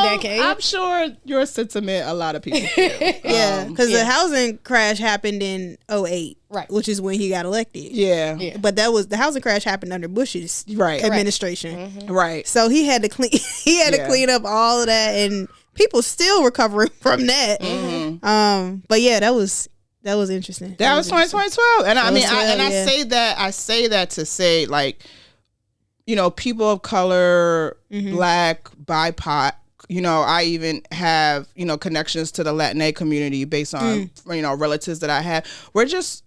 decade. I'm sure your sentiment, a lot of people feel. Because the housing crash happened in 2008, right? Which is when he got elected. Yeah. But the housing crash happened under Bush's administration. Right. So he had to clean up all of that, and people still recovering from that. But yeah, that was interesting. That was 2012, and I say that to say, like, you know, people of color, Black, BIPOC. You know, I even have, you know, connections to the Latinx community based on you know, relatives that I have. We're just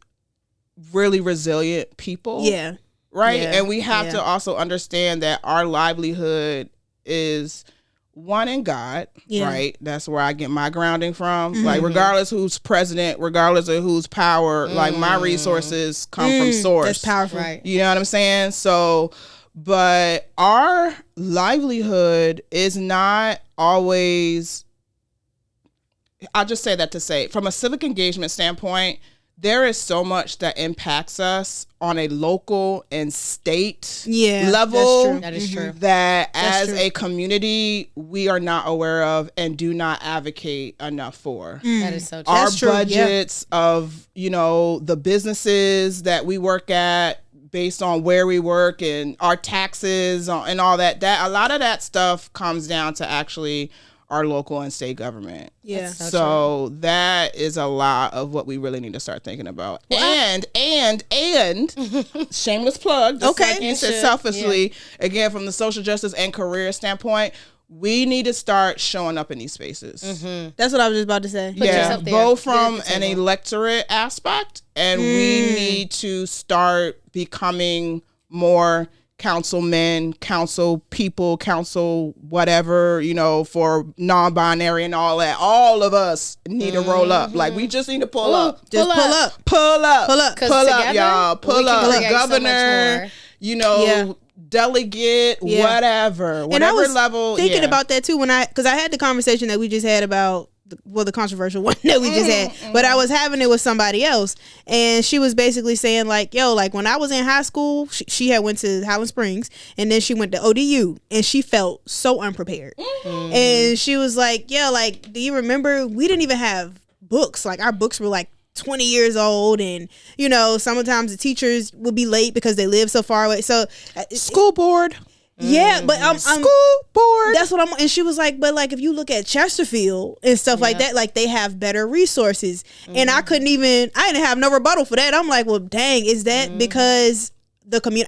really resilient people. Yeah. Right, Yeah. and we have to also understand that our livelihood is one in God, right? That's where I get my grounding from. Like, regardless who's president, regardless of who's power, like, my resources come from source. That's powerful. Right. You know what I'm saying? So, but our livelihood is not always, I'll just say that to say, from a civic engagement standpoint, there is so much that impacts us on a local and state level. That is true. That as a community, we are not aware of and do not advocate enough for. That is so true. Our budgets of, you know, the businesses that we work at based on where we work and our taxes and all that, a lot of that stuff comes down to actually our local and state government. Yeah. So that is a lot of what we really need to start thinking about. And shameless plug, just like you said selfishly, again, from the social justice and career standpoint, we need to start showing up in these spaces. That's what I was just about to say. Both from an electorate aspect, and we need to start becoming more councilmen, council people, council whatever, you know, for non-binary and all that. All of us need to roll up. Like, we just need to pull up. Just pull up, y'all. Pull up. Governor, you know, delegate, whatever level. Thinking about that too because I had the conversation that we just had about the controversial one that we just had, but I was having it with somebody else, and she was basically saying like, yo, like when I was in high school, she had went to Highland Springs, and then she went to ODU, and she felt so unprepared. And she was like, yo, like, do you remember we didn't even have books? Like, our books were like 20 years old, and you know, sometimes the teachers would be late because they live so far away. So school board. Yeah, but I'm school board. That's what I'm. And she was like, but like if you look at Chesterfield and stuff like that, like they have better resources. And I didn't have no rebuttal for that. I'm like, well, dang, is that because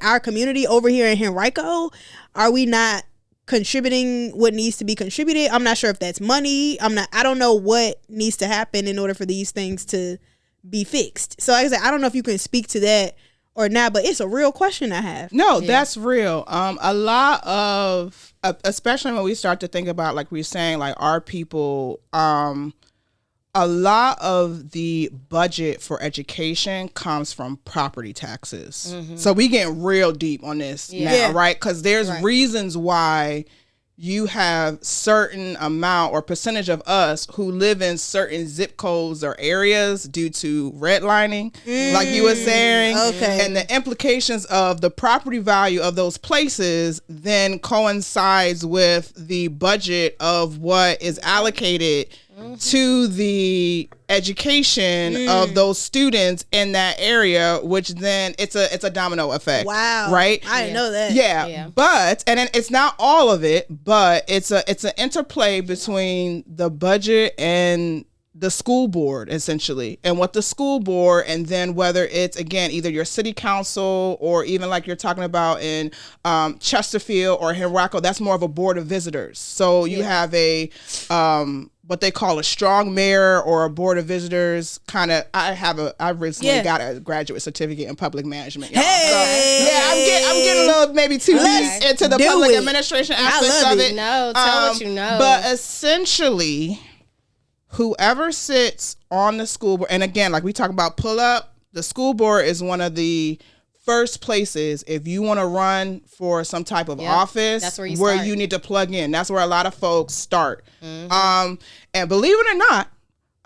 our community over here in Henrico, are we not contributing what needs to be contributed? I'm not sure if that's money. I don't know what needs to happen in order for these things to be fixed. So like I said, I don't know if you can speak to that or not, but it's a real question I have. No, that's real. A lot of, especially when we start to think about, like we were saying, like our people, a lot of the budget for education comes from property taxes. So we getting real deep on this now, right? Because there's reasons why you have certain amount or percentage of us who live in certain zip codes or areas due to redlining, like you were saying. And the implications of the property value of those places then coincides with the budget of what is allocated to the education of those students in that area, which then it's a domino effect. Wow. Right? I didn't know that. Yeah. But, and then it's not all of it, but it's an interplay between the budget and the school board, essentially, and what the school board, and then whether it's, again, either your city council or even like you're talking about in Chesterfield or Henrico, that's more of a board of visitors. So you have a what they call a strong mayor or a board of visitors kind of. I recently got a graduate certificate in public management, y'all. Hey, so, I'm getting a little maybe too deep into the public administration aspects of it. No, tell what you know. But essentially, whoever sits on the school board, and again, like we talk about pull up, the school board is one of the first places if you want to run for some type of office, that's where you need to plug in. That's where a lot of folks start. And believe it or not,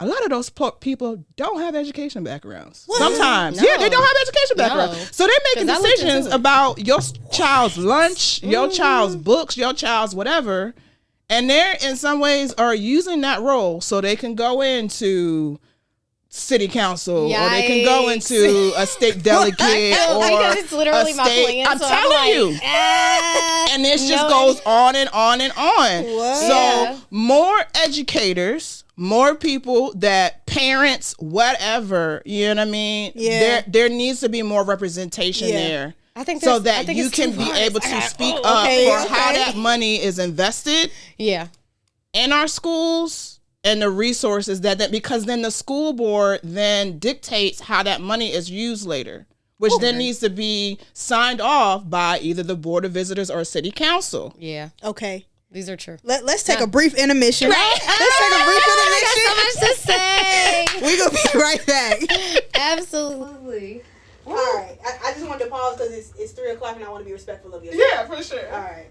a lot of those people don't have education backgrounds. What? Sometimes. No. Yeah, they don't have education backgrounds. No. So they're making decisions about your child's lunch, your child's books, your child's whatever. And they're in some ways are using that role so they can go into city council or they can go into a state delegate or because it's literally my plan. I'm telling you. And this just goes on and on and on. What? So more educators, more people that parents, whatever, you know what I mean? Yeah. There needs to be more representation there. I think so that you can be able to speak up for how that money is invested in our schools and the resources that because then the school board then dictates how that money is used later, which then needs to be signed off by either the board of visitors or city council. Yeah. Okay. These are true. Let's take a brief intermission. Let's take a brief intermission. I got so much to say. We're going to be right back. Absolutely. All right. I just wanted to pause because it's 3 o'clock and I want to be respectful of you. Yeah, for sure. All right.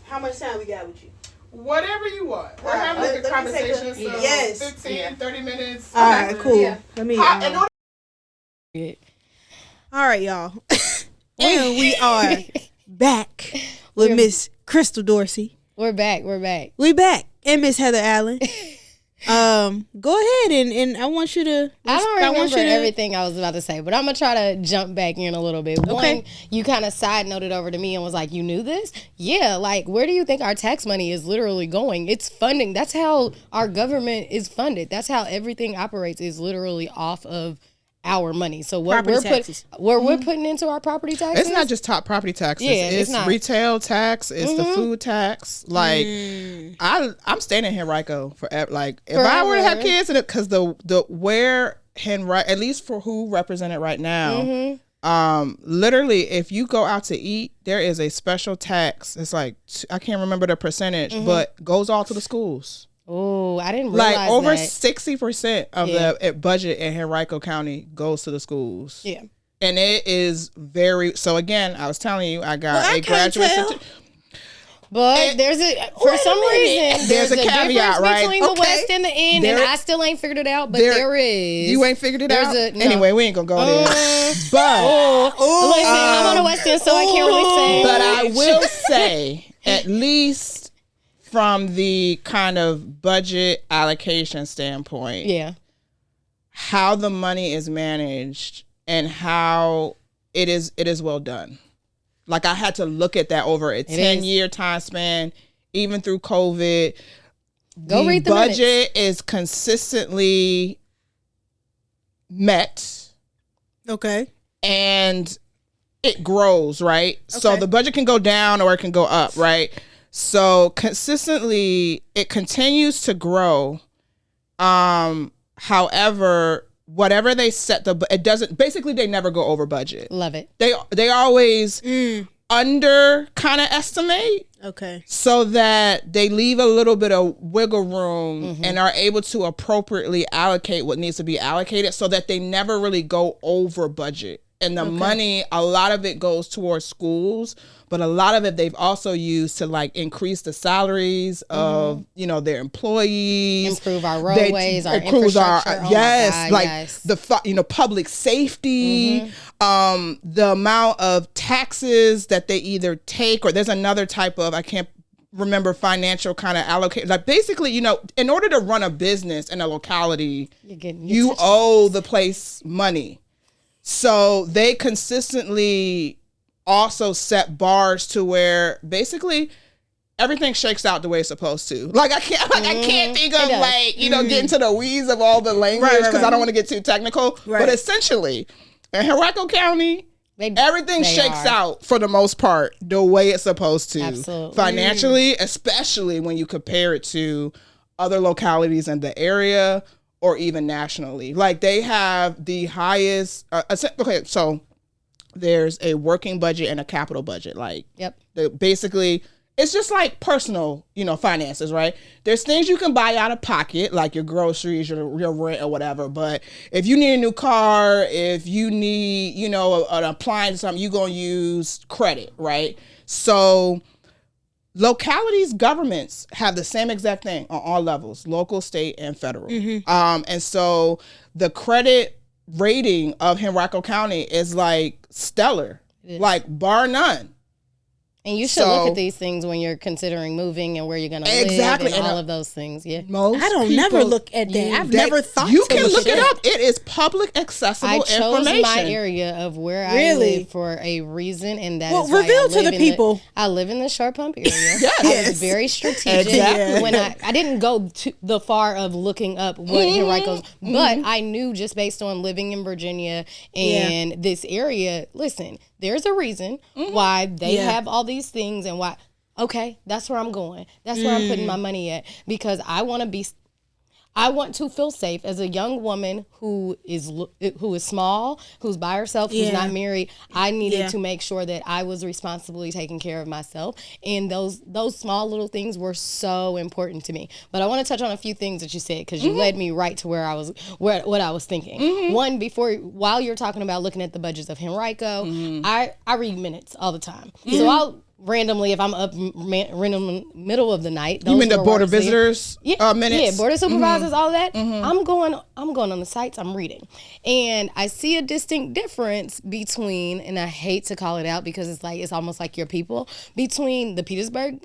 How much time we got with you? Whatever you want. We're having like a conversation. So 15, 30 minutes. All right, cool. Yeah. Let me. All right, y'all. And we are back with Miss Krystle Dorsey. We're back. We back. And Miss Heather Allen. Go ahead and I want you to. I don't remember everything I was about to say, but I'm gonna try to jump back in a little bit. Okay. One, you kind of side noted over to me and was like, "You knew this? Yeah. Like, where do you think our tax money is literally going? It's funding. That's how our government is funded. That's how everything operates. Is literally off of our money. So what we're putting into our property taxes. It's not just top property taxes. Yeah, it's retail tax. It's the food tax. Like I'm staying in Henrico forever. Like if I were to have kids in it, because the where Henrico, at least for who represented right now, literally if you go out to eat, there is a special tax. It's like I can't remember the percentage, but goes all to the schools. Oh, I didn't realize like over that. 60% of the budget in Henrico County goes to the schools. Yeah. And it is very, so again, I was telling you, I got a graduate certificate. But there's for some reason, there's a caveat, right? Between the West and the End, and I still ain't figured it out, but there is. You ain't figured it out? Anyway, we ain't gonna go there. But, listen, I'm on the West End, so I can't really say. But I will say, at least from the kind of budget allocation standpoint, how the money is managed and how it is well done. Like I had to look at that over a 10-year time span, even through COVID. Go read the budget is consistently met. Okay. And it grows, right? Okay. So the budget can go down or it can go up, right? So consistently, it continues to grow. However, whatever they set it doesn't. Basically, they never go over budget. Love it. They always under kind of estimate. Okay. So that they leave a little bit of wiggle room and are able to appropriately allocate what needs to be allocated, so that they never really go over budget. And the money, a lot of it goes towards schools, but a lot of it they've also used to like increase the salaries of, their employees. Improve our roadways, our infrastructure. The public safety, the amount of taxes that they either take, or there's another type of, I can't remember, financial kind of allocate. Like basically, in order to run a business in a locality, you owe the place money. So they consistently also set bars to where basically everything shakes out the way it's supposed to. Like I can't think of get into the weeds of all the language because I don't want to get too technical. Right. But essentially, in Henrico County, everything shakes out for the most part the way it's supposed to. Absolutely. Financially, especially when you compare it to other localities in the area. Or even nationally. Like they have the highest, so there's a working budget and a capital budget. Like basically it's just like personal, finances, right? There's things you can buy out of pocket, like your groceries, your rent or whatever. But if you need a new car, if you need, an appliance or something, you're going to use credit, right? So localities, governments have the same exact thing on all levels, local, state, and federal. And so the credit rating of Henrico County is like stellar, like bar none. And you should look at these things when you're considering moving and where you're going to live and all of those things. Yeah, I don't never look at that. I've never thought you can look it up. It is public accessible information. I chose my area of where I live for a reason, and that is reveal to the people. I live in the Short Pump area. I was very strategic when I didn't go to the far of looking up what Henrico's, but I knew just based on living in Virginia and this area. Listen, there's a reason why they have all these things and why. Okay, that's where I'm going. That's where I'm putting my money at, because I want to feel safe as a young woman who is small, who's by herself, who's not married. I needed to make sure that I was responsibly taking care of myself, and those small little things were so important to me. But I want to touch on a few things that you said, because you led me right to what I was thinking. One, while you're talking about looking at the budgets of Henrico, I read minutes all the time, so I'll randomly, if I'm up middle of the night. You mean the border visitors minutes? Yeah, border supervisors, all that. I'm going on the sites, I'm reading. And I see a distinct difference between, and I hate to call it out because it's almost like your people, between the Petersburg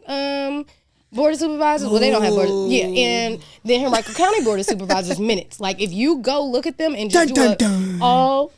border supervisors. Well, they don't have border. Yeah, and the Henrico County border supervisors minutes. Like, if you go look at them and just all.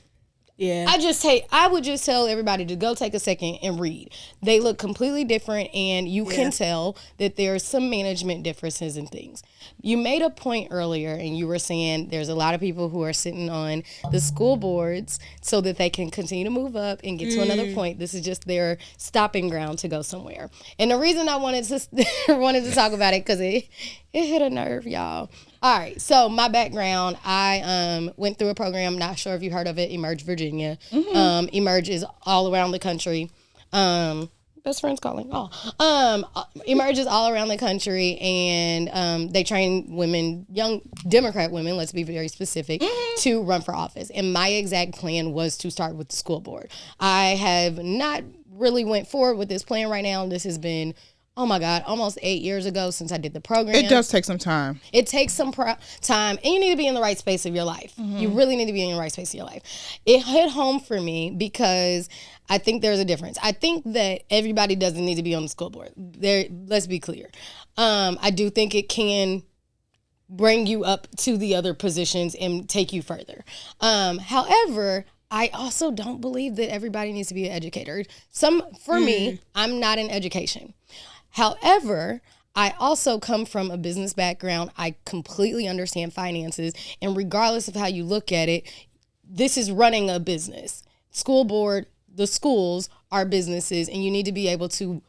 Yeah, I would just tell everybody to go take a second and read. They look completely different, and you can tell that there's some management differences in things. You made a point earlier, and you were saying there's a lot of people who are sitting on the school boards so that they can continue to move up and get to another point. This is just their stopping ground to go somewhere. And the reason I wanted to talk about it, because it hit a nerve, y'all. All right, so my background, I went through a program, not sure if you heard of it, Emerge Virginia. Emerge is all around the country. Best friends calling. Emerge is all around the country, and they train women, young Democrat women, let's be very specific, to run for office. And my exact plan was to start with the school board. I have not really went forward with this plan right now. This has been, oh my God, almost 8 years ago since I did the program. It does take some time. It takes some time, and you need to be in the right space of your life. You really need to be in the right space of your life. It hit home for me because I think there's a difference. I think that everybody doesn't need to be on the school board. Let's be clear. I do think it can bring you up to the other positions and take you further. However, I also don't believe that everybody needs to be an educator. For me, I'm not in education. However, I also come from a business background. I completely understand finances. And regardless of how you look at it, this is running a business. School board, the schools are businesses, and you need to be able to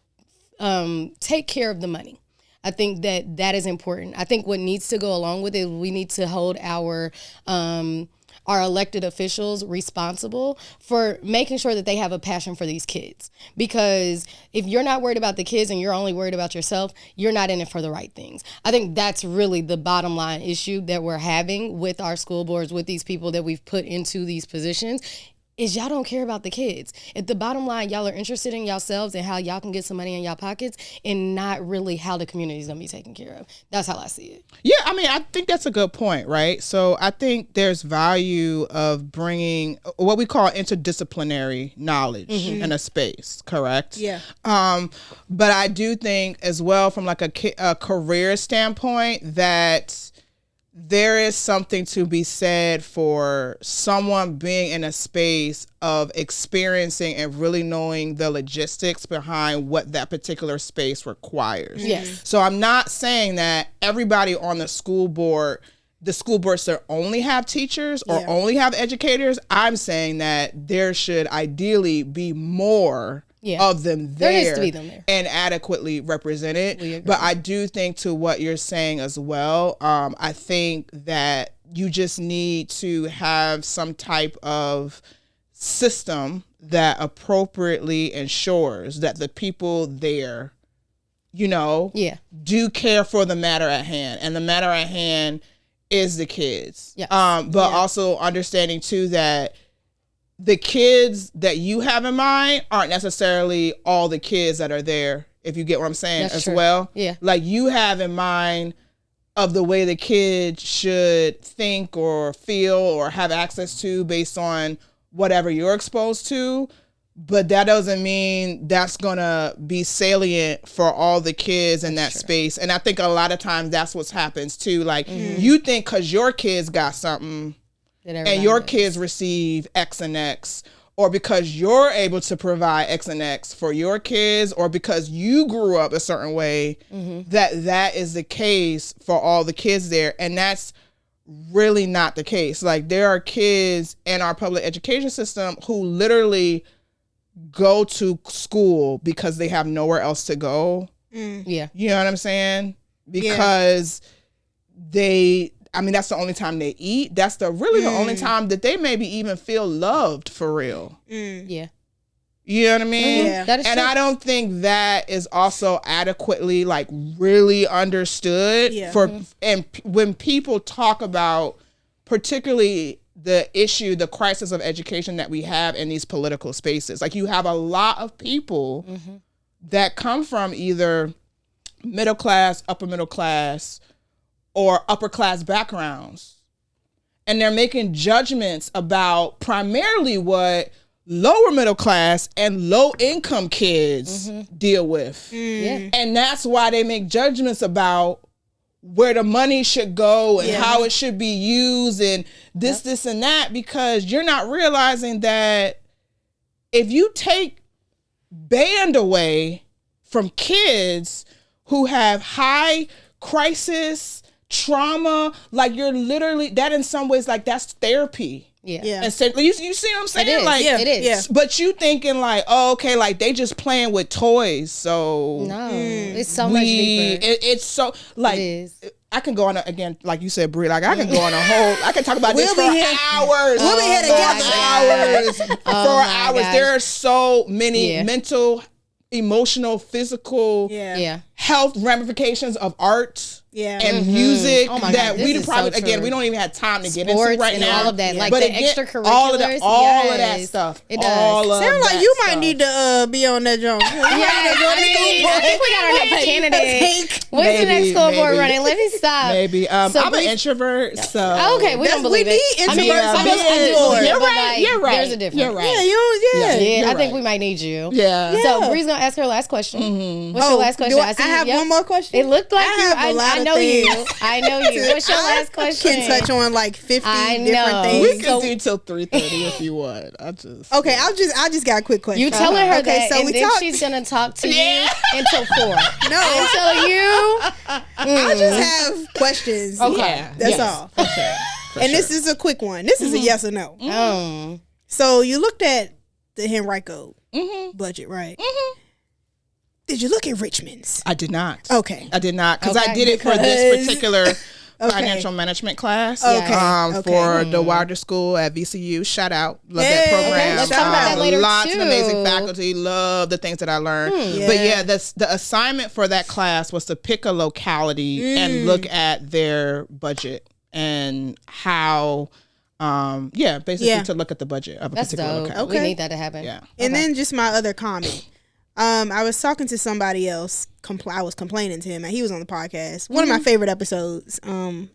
take care of the money. I think that is important. I think what needs to go along with it, we need to hold our elected officials responsible for making sure that they have a passion for these kids. Because if you're not worried about the kids and you're only worried about yourself, you're not in it for the right things. I think that's really the bottom line issue that we're having with our school boards, with these people that we've put into these positions, is y'all don't care about the kids. At the bottom line, y'all are interested in yourselves and how y'all can get some money in y'all pockets, and not really how the community is going to be taken care of. That's how I see it. Yeah, I mean, I think that's a good point, right? So I think there's value of bringing what we call interdisciplinary knowledge in a space, correct? Yeah. But I do think as well from like a career standpoint that there is something to be said for someone being in a space of experiencing and really knowing the logistics behind what that particular space requires. Yes. So I'm not saying that everybody on the school boards that only have teachers or only have educators. I'm saying that there should ideally be more of them there, needs to be them there and adequately represented. But I do think to what you're saying as well, I think that you just need to have some type of system that appropriately ensures that the people there do care for the matter at hand, and the matter at hand is the kids. Yes. But also understanding too that the kids that you have in mind aren't necessarily all the kids that are there, if you get what I'm saying. That's as true. Well. Yeah. Like you have in mind of the way the kid should think or feel or have access to based on whatever you're exposed to. But that doesn't mean that's going to be salient for all the kids in that space. And I think a lot of times that's what happens too. Like you think because your kids got something and your kids receive X and X, or because you're able to provide X and X for your kids, or because you grew up a certain way, that is the case for all the kids there. And that's really not the case. Like there are kids in our public education system who literally go to school because they have nowhere else to go. Yeah. You know what I'm saying? Because that's the only time they eat. That's the only time that they maybe even feel loved for real. Yeah. You know what I mean? Yeah. That is and true. I don't think that is also adequately like really understood and when people talk about particularly the issue, the crisis of education that we have in these political spaces. Like you have a lot of people that come from either middle class, upper middle class, or upper class backgrounds. And they're making judgments about primarily what lower middle class and low income kids deal with. Yeah. And that's why they make judgments about where the money should go and how it should be used and this and that, because you're not realizing that if you take band away from kids who have high crisis, trauma, like you're literally, that in some ways, like that's therapy. Yeah. And so, you see what I'm saying? It is. Like, It is. Yeah. But you thinking like, oh, okay, like they just playing with toys. So No, it's so much deeper. It's so like, It is. I can go on again, like you said, Brie. Like I can go on a whole. I can talk about this for We'll be here. hours. We'll be here together. For hours. gosh. There are so many mental, emotional, physical, health ramifications of art. And music Oh my that God, this we is probably so again true. we don't even have time to get Sports into right and now. all of that, like but the again, extracurriculars. all of that Yes. stuff. It does. All of Sound like that you might stuff. need to be on that joint. I think we got our next candidate. When's the next school board running? Let me stop. Maybe. So I'm an we- introvert, so Okay, we don't believe we it. need I mean, introverts I do believe it, You're but, right. like, You're right. There's a difference. You're right. Yeah. Yeah, I You're think right. we might need you. Yeah. So Bree's gonna ask her last question. What's your last question? Do I see have yep. one more question? It looked like I you. have a lot I of know you. things. I know you. What's your last question? Can touch on like 50 I know. different We things. can do till 3:30 if you want. I just Okay, I just got a quick question. You telling her Okay, that, so and we then talked- she's gonna talk to Yeah. you until 4. No, Until you. I just have questions. Okay. Yeah. That's Yes. all. For sure. For And sure. this is a quick one. This is a yes or no. Oh. So you looked at the Henrico budget, right? Did you look at Richmond's? I did not. Okay. I did not because I Okay. did it for Because- this particular Okay. financial management class. Okay. For the Wilder School at VCU. Shout out. Love Hey. that program. Okay, let's talk about that later, Lots too. of amazing faculty. Love the things that I learned. Yeah. But yeah, the assignment for that class was to pick a locality and look at their budget and how basically to look at the budget of a That's particular dope. locality. We need that to happen. Yeah. And then just my other comment. I was talking to somebody else. I was complaining to him, and he was on the podcast. One of my favorite episodes.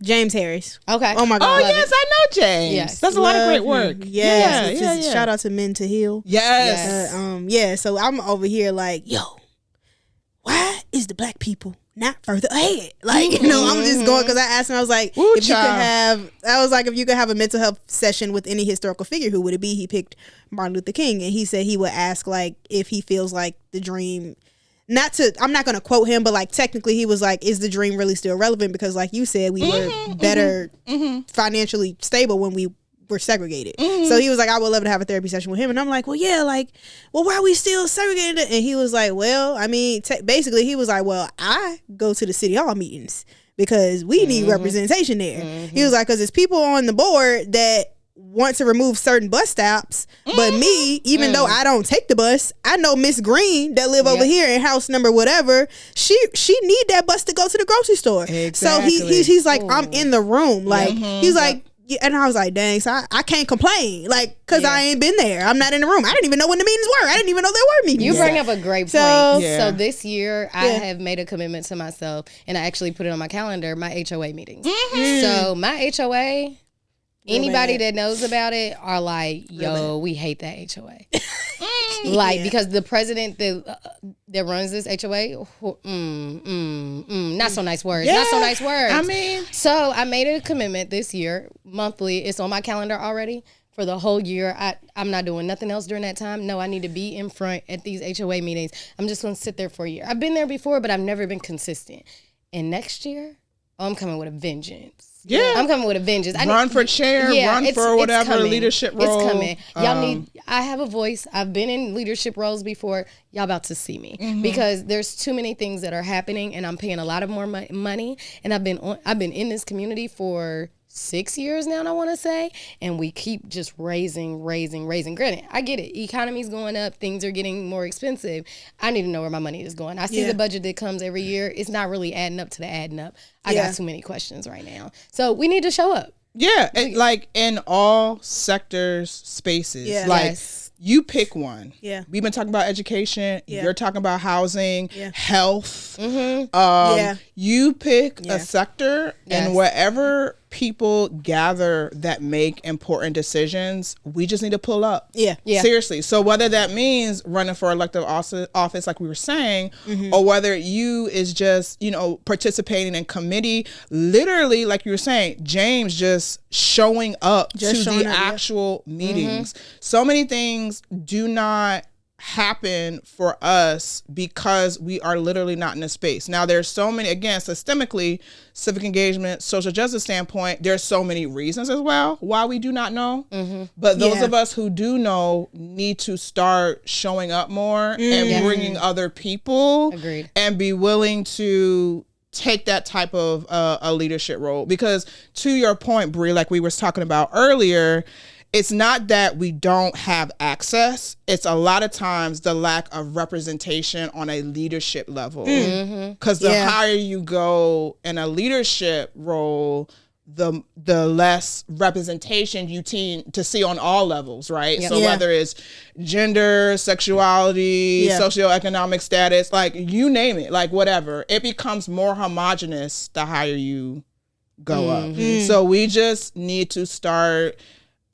James Harris. Okay. Oh my Oh god. yes, I know James. Yes. That's a lot of great Love work. him. Yes. Yeah. Just shout out to Men to Heal. Yes. So I'm over here like, yo, why is the black people not further ahead? Like, I'm just going because I asked him. I was like, Ooh, if you could have a mental health session with any historical figure, who would it be? He picked Martin Luther King, and he said he would ask like if he feels like the dream. I'm not going to quote him, but like technically he was like, is the dream really still relevant? Because like you said, we were better financially stable when we were segregated. So he was like, I would love to have a therapy session with him. And I'm like, well, yeah, like, well, why are we still segregated? And he was like, well, I mean, basically he was like, well, I go to the city hall meetings because we need representation there. He was like, because it's people on the board that want to remove certain bus stops, but me, even though I don't take the bus, I know Miss Green that live over here in house number whatever. She need that bus to go to the grocery store. Exactly. So he's like, I'm in the room. Like he's like. And I was like, dang, so I can't complain. Like, because I ain't been there. I'm not in the room. I didn't even know when the meetings were. I didn't even know there were meetings. You bring up a great point. So, So this year, I have made a commitment to myself, and I actually put it on my calendar, my HOA meetings. So my HOA, anybody that knows about it are like, yo, we hate that HOA. Like, because the president that runs this HOA, not so nice words. Not so nice words. I mean. So I made a commitment this year, monthly. It's on my calendar already for the whole year. I'm not doing nothing else during that time. No, I need to be in front at these HOA meetings. I'm just going to sit there for a year. I've been there before, but I've never been consistent. And next year, I'm coming with a vengeance. Yeah. I'm coming with a vengeance. Run for chair, run for whatever leadership role. It's coming. Y'all I have a voice. I've been in leadership roles before. Y'all about to see me because there's too many things that are happening, and I'm paying a lot of more money. And I've been in this community for 6 years now, I want to say, and we keep just raising. Granted, I get it. Economy's going up. Things are getting more expensive. I need to know where my money is going. I see the budget that comes every year. It's not really adding up to the adding up. I got too many questions right now. So we need to show up. Yeah, like in all sectors, spaces. Yeah. Like you pick one. Yeah. We've been talking about education. Yeah. You're talking about housing, health. Yeah. You pick a sector, and wherever people gather that make important decisions, we just need to pull up. Yeah. Seriously. So whether that means running for elective office like we were saying, or whether you is just, participating in committee, literally, like you were saying, James just showing up to the actual meetings. So many things do not happen for us because we are literally not in a space. Now there's so many, again, systemically, civic engagement, social justice standpoint, there's so many reasons as well why we do not know. But those of us who do know need to start showing up more and bringing other people. Agreed. And be willing to take that type of a leadership role. Because to your point, Brie, like we were talking about earlier, it's not that we don't have access. It's a lot of times the lack of representation on a leadership level. Because the higher you go in a leadership role, the less representation you tend to see on all levels, right? So whether it's gender, sexuality, socioeconomic status, like you name it, like whatever, it becomes more homogenous the higher you go up. So we just need to start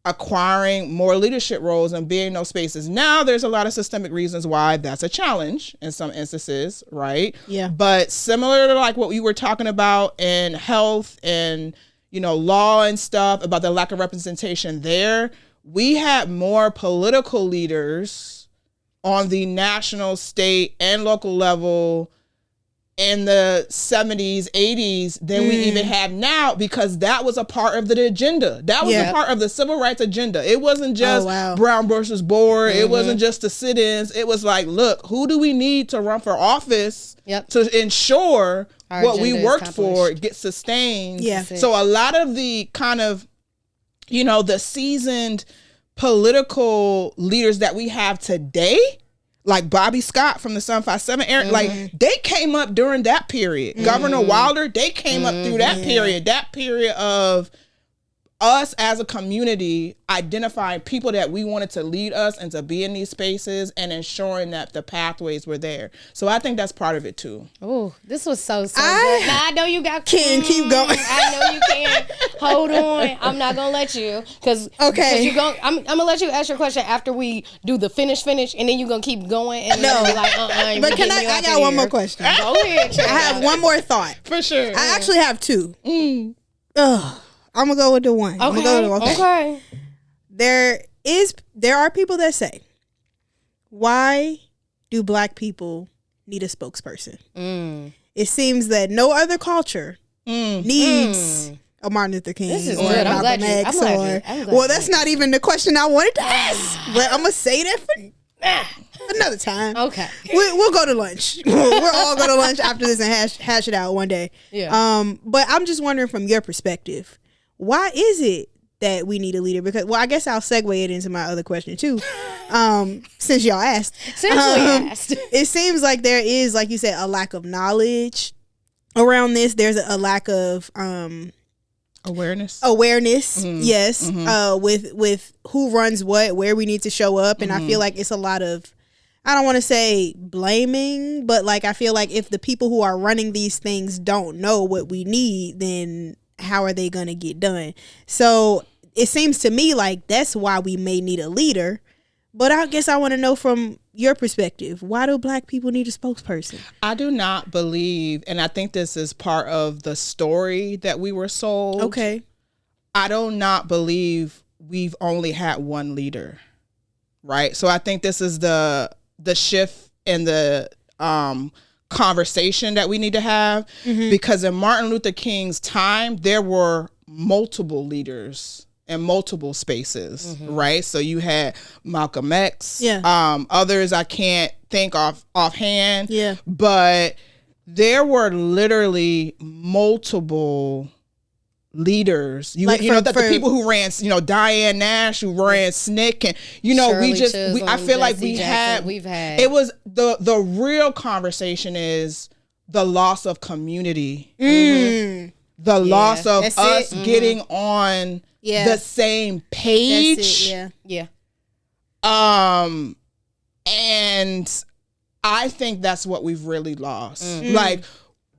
acquiring more leadership roles and being in those spaces. Now there's a lot of systemic reasons why that's a challenge in some instances, right? Yeah. But similar to like what we were talking about in health and, law and stuff about the lack of representation there, we had more political leaders on the national, state, and local level in the 70s, 80s than we even have now, because that was a part of the agenda. That was a part of the civil rights agenda. It wasn't just Brown versus Board. It wasn't just the sit-ins. It was like, look, who do we need to run for office to ensure what we worked for gets sustained? So a lot of the kind of, the seasoned political leaders that we have today, like Bobby Scott from the 757 era, like they came up during that period. Governor Wilder, they came up through that period of us as a community identifying people that we wanted to lead us and to be in these spaces and ensuring that the pathways were there. So I think that's part of it too. Oh, this was so good. Now, I know you got keep going. I know you can. Hold on. I'm not gonna let you because I'm gonna let you ask your question after we do the finish, and then you're gonna keep going and be like, But I got one more question. Go ahead. I have one more thought. For sure. I actually have two. I'm gonna go with the one. Okay. There are people that say, why do Black people need a spokesperson? It seems that no other culture needs a Martin Luther King. This is good. I'm glad you. Well, that's not even the question I wanted to ask. But I'm gonna say that for another time. Okay. We'll go to lunch. We'll all go to lunch after this and hash it out one day. Yeah. But I'm just wondering from your perspective, why is it that we need a leader? Because, well, I guess I'll segue it into my other question too. Since y'all asked. It seems like there is, like you said, a lack of knowledge around this. There's a lack of awareness. Yes. With who runs what, where we need to show up. And I feel like it's a lot of, I don't want to say blaming, but like I feel like if the people who are running these things don't know what we need, then how are they going to get done? So it seems to me like that's why we may need a leader. But I guess I want to know from your perspective, why do Black people need a spokesperson? I do not believe, and I think this is part of the story that we were sold. Okay. I do not believe we've only had one leader, right? So I think this is the shift in the conversation that we need to have, because in Martin Luther King's time, there were multiple leaders in multiple spaces, right? So you had Malcolm X, others I can't think offhand, but there were literally multiple leaders. You know, the people who ran, Diane Nash, who ran SNCC, and I feel like we've had. It was the real conversation is the loss of community, the loss of us getting on the same page. And I think that's what we've really lost. Like,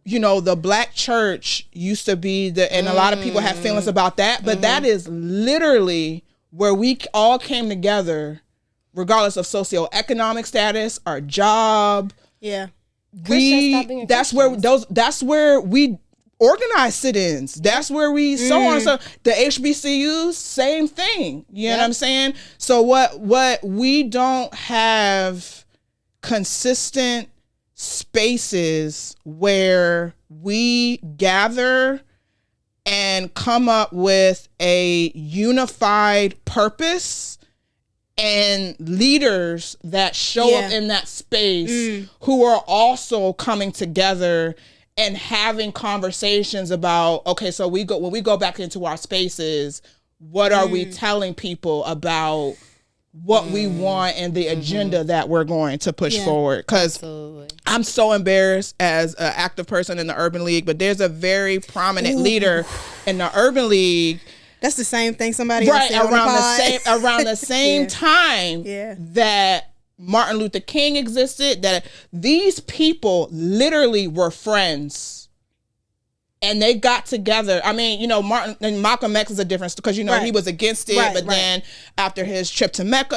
the Black church used to be and a lot of people have feelings about that, but that is literally where we all came together, regardless of socioeconomic status, our job. That's where we organized sit-ins. That's where we so on. So the HBCUs, same thing. You know what I'm saying? So what we don't have consistent spaces where we gather and come up with a unified purpose and leaders that show up in that space who are also coming together and having conversations about, okay, so when we go back into our spaces, what are we telling people about what we want and the agenda that we're going to push forward? Because I'm so embarrassed as an active person in the Urban League, but there's a very prominent leader in the Urban League. That's the same thing somebody else said around the same time that Martin Luther King existed, that these people literally were friends and they got together. I mean, Martin and Malcolm X is a difference because, he was against it, but then after his trip to Mecca,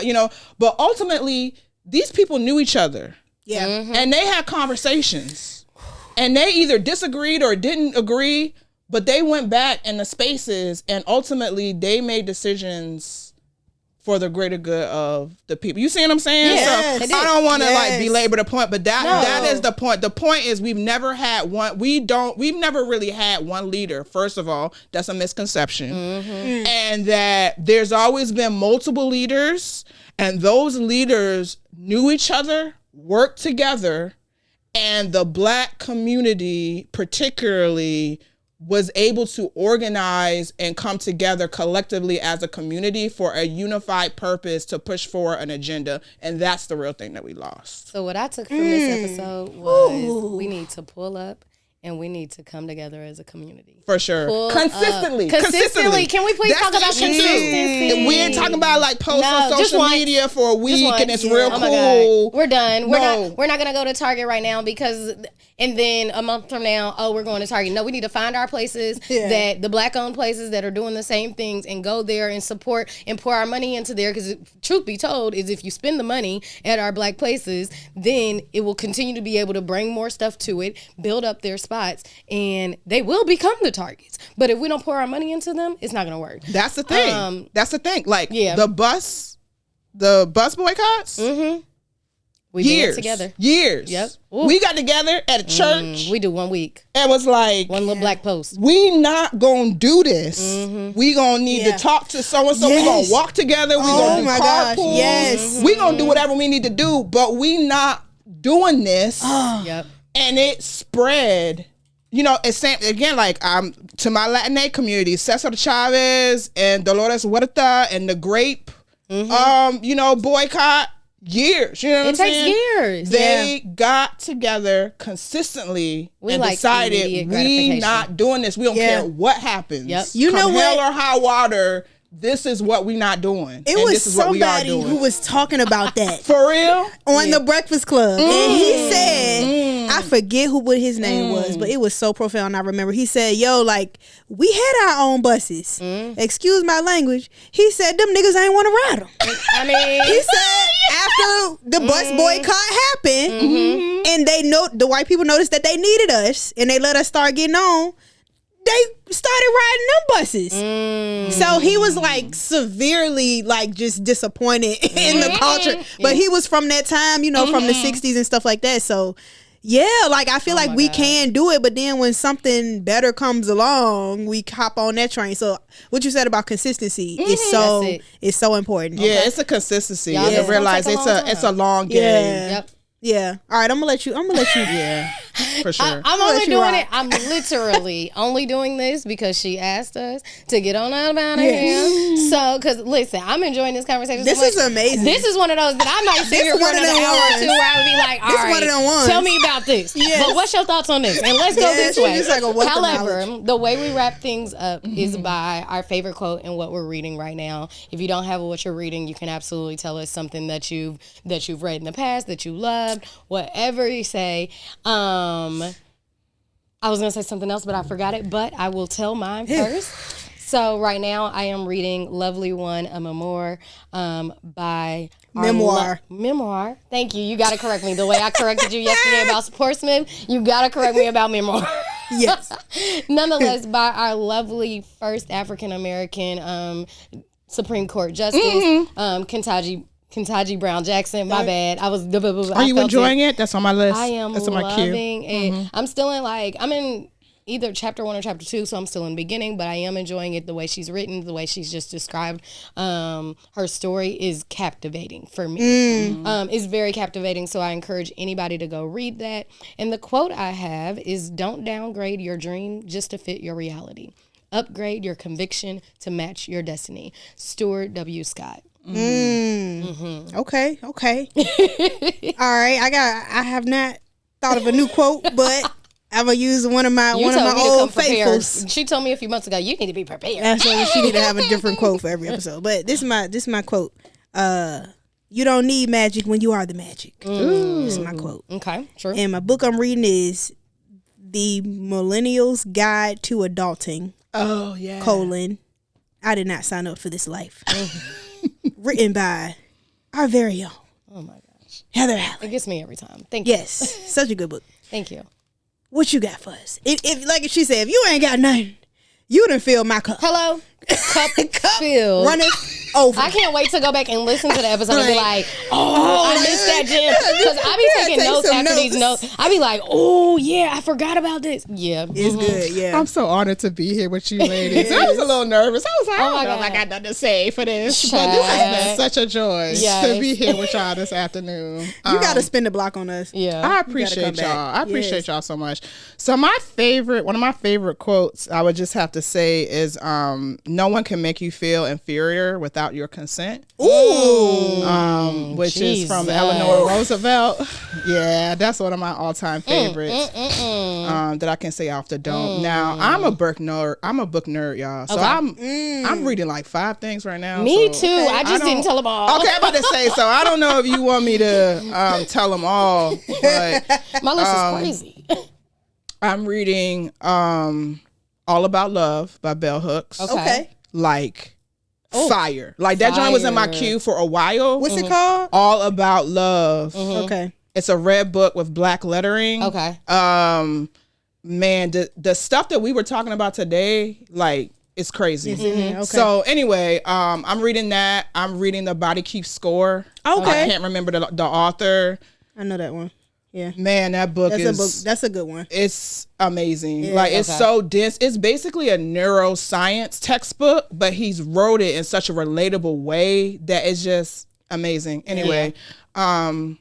but ultimately these people knew each other. And they had conversations and they either disagreed or didn't agree, but they went back in the spaces and ultimately they made decisions for the greater good of the people. You see what I'm saying? Yes. So I don't want to belabor the point, but that is the point. The point is we've never had one. We've never really had one leader. First of all, that's a misconception. And that there's always been multiple leaders, and those leaders knew each other, worked together, and the Black community particularly was able to organize and come together collectively as a community for a unified purpose to push forward an agenda. And that's the real thing that we lost. So what I took from this episode was we need to pull up and we need to come together as a community. For sure. Consistently. Can we please talk about consistency? We ain't talking about posts on social media for a week and it's real cool. My God. We're done. We're not going to go to Target right now because... And then a month from now, we're going to Target. No, we need to find our places, that the Black-owned places that are doing the same things, and go there and support and pour our money into there. Because truth be told, is if you spend the money at our Black places, then it will continue to be able to bring more stuff to it, build up their spots, and they will become the targets. But if we don't pour our money into them, it's not going to work. That's the thing. The bus boycotts. We did together. Years. Yep. Ooh. We got together at a church. We do 1 week. It was like one little Black post. We not gonna do this. We gonna need to talk to so and so. We gonna walk together. We gonna do carpools. Yes. We gonna do whatever we need to do. But we not doing this. Yep. And it spread you know, it's same again, like to my Latinx community, Cesar Chavez and Dolores Huerta and the grape, you know, boycott years. You know what I'm saying? It takes years. They got together consistently and decided we not doing this. We don't care what happens. Yep. You know what? Hell or high water. This is what we not doing. It was somebody who was talking about that. For real? On the Breakfast Club. And he said, I forget what his name was, but it was so profound. I remember he said, yo, like, we had our own buses. Excuse my language. He said, them niggas ain't want to ride them. I mean, he said, after the bus boycott happened, and the white people noticed that they needed us, and they let us start getting on, they started riding them buses. So he was like severely like just disappointed in the culture. But he was from that time, you know, from the 60s and stuff like that. So yeah, like I feel like we can do it, but then when something better comes along, we hop on that train. So what you said about consistency is so important. Yeah, it's a consistency. You realize it's a long game. Yep. Yeah. All right, I'm gonna let you. Yeah, for sure. I'm only doing it. I'm literally only doing this because she asked us to get on out of here. So, because listen, I'm enjoying this conversation. This is amazing. This is one of those that I might sit here for another hour or two where I would be like, all right, tell me about this. Yes. But what's your thoughts on this? And let's go this way. Like however, the way we wrap things up is by our favorite quote and what we're reading right now. If you don't have what you're reading, you can absolutely tell us something that you've read in the past that you love. Whatever you say. I was gonna say something else, but I forgot it. But I will tell mine first. So right now I am reading Lovely One, a memoir by Memoir. Thank you. You got to correct me the way I corrected you yesterday about Portsmouth. You got to correct me about Memoir. Yes. Nonetheless, by our lovely first African American Supreme Court Justice, Ketanji Brown Jackson. My bad. I was. Are you enjoying it? That's on my list. I am. That's on my queue. Loving it. I'm still in I'm in either chapter 1 or chapter 2, so I'm still in the beginning. But I am enjoying it. The way she's written, the way she's just described her story is captivating for me. It's very captivating. So I encourage anybody to go read that. And the quote I have is, "Don't downgrade your dream just to fit your reality. Upgrade your conviction to match your destiny." Stuart W. Scott. Okay. All right. I have not thought of a new quote, but I'm gonna use one of my old faithfuls. She told me a few months ago, you need to be prepared. That's why she need to have a different quote for every episode. But this is my quote. You don't need magic when you are the magic. This is my quote. Okay, true. And my book I'm reading is The Millennial's Guide to Adulting. Oh yeah. I did not sign up for this life. Written by our very own. Oh my gosh. Heather Allen. It gets me every time. Thank you. Yes. Such a good book. Thank you. What you got for us? If like she said, if you ain't got nothing, you done filled my cup. Hello? Cup filled. Running over. I can't wait to go back and listen to the episode and be like, I missed that gem. Because I be taking notes after these notes. I be like, oh, yeah, I forgot about this. Yeah. It's good, yeah. I'm so honored to be here with you ladies. I was a little nervous. I was like, I don't know if I got nothing to say for this. But this has been such a joy to be here with y'all this afternoon. You got to spin the block on us. Yeah. I appreciate y'all. I appreciate y'all so much. So one of my favorite quotes, I would just have to say is, no one can make you feel inferior without your consent. Ooh. Which is from Eleanor Roosevelt. Yeah, that's one of my all-time favorites. That I can say off the dome. Now, I'm a book nerd, y'all. So I'm reading like 5 things right now. Me too. I just didn't tell them all. Okay, I'm about to say, so I don't know if you want me to tell them all, but my list is crazy. I'm reading All About Love by Bell Hooks. Okay. Like fire. Like that joint was in my queue for a while. What's it called? All About Love. Okay. It's a red book with black lettering. Okay. Man, the stuff that we were talking about today, like, it's crazy. Okay. So anyway, I'm reading that. I'm reading The Body Keeps Score. Okay. I can't remember the author. I know that one. Yeah. Man, that book that's a good one. It's amazing. Yeah, like, it's so dense. It's basically a neuroscience textbook, but he's wrote it in such a relatable way that it's just amazing. Anyway, and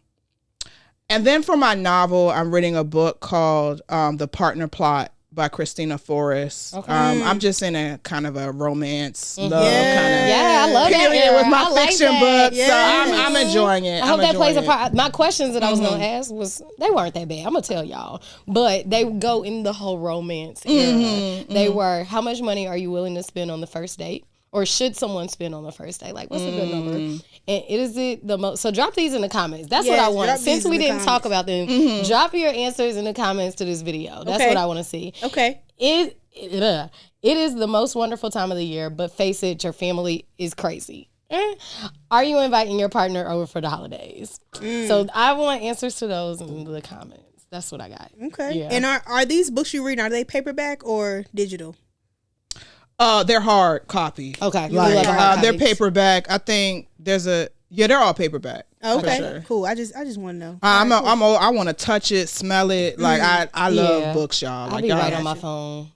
then for my novel, I'm reading a book called The Partner Plot by Christina Forrest. Okay. I'm just in a kind of a romance love Yeah, I love that period era. with my I like fiction that. books. Yes. So I'm enjoying it. I hope that plays a part. part. My questions that I was going to ask was, they weren't that bad. I'm going to tell y'all. But they go in the whole romance era. They were, how much money are you willing to spend on the first date? Or should someone spend on the first date? Like, what's a good number? And is it the most? So drop these in the comments. That's what I want. Since we didn't talk about them, drop your answers in the comments to this video. That's what I want to see. Okay. It is the most wonderful time of the year, but face it, your family is crazy. Are you inviting your partner over for the holidays? So I want answers to those in the comments. That's what I got. Okay. Yeah. And are these books you read, are they paperback or digital? They're hard copy. Okay. Like, they're paperback. I think they're all paperback. Okay. Sure. Cool. I just want to know. I want to touch it, smell it. Like I love books, y'all. I Like be y'all right on my phone.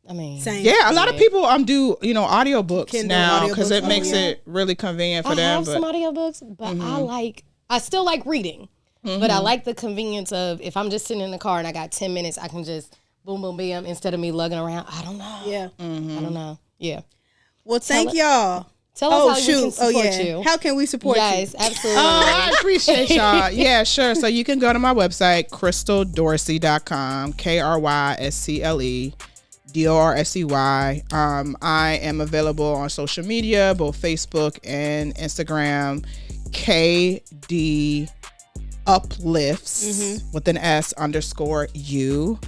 I mean, Same. Yeah, a lot of people do audiobooks Kindle now audiobooks. because it makes it really convenient for I them. have some audiobooks, but I still like reading. But I like the convenience of, if I'm just sitting in the car and I got 10 minutes, I can just boom, boom, bam, instead of me lugging around. I don't know. Yeah. I don't know. Yeah. Well, thank y'all. Tell us how we can support you. How can we support you? Yes, absolutely. I appreciate y'all. Yeah, sure. So you can go to my website, KrystleDorsey.com, KrystleDorsey. I am available on social media, both Facebook and Instagram, KD Uplifts with an S_U.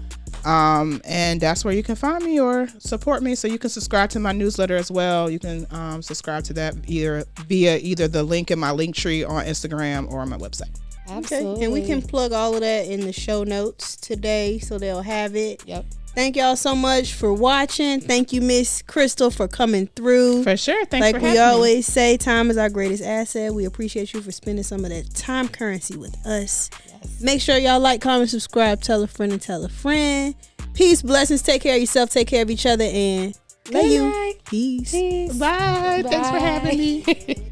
And that's where you can find me or support me. So you can subscribe to my newsletter as well. You can subscribe to that via the link in my link tree on Instagram or on my website. Absolutely. Okay. And we can plug all of that in the show notes today so they'll have it. Yep. Thank y'all so much for watching. Thank you, Miss Krystle, for coming through. For sure. Thanks like for we having always say, time is our greatest asset. We appreciate you for spending some of that time currency with us. Yes. Make sure y'all like, comment, subscribe, tell a friend, and tell a friend. Peace, blessings. Take care of yourself. Take care of each other. And love you. Peace. me. Bye. Thanks for having me.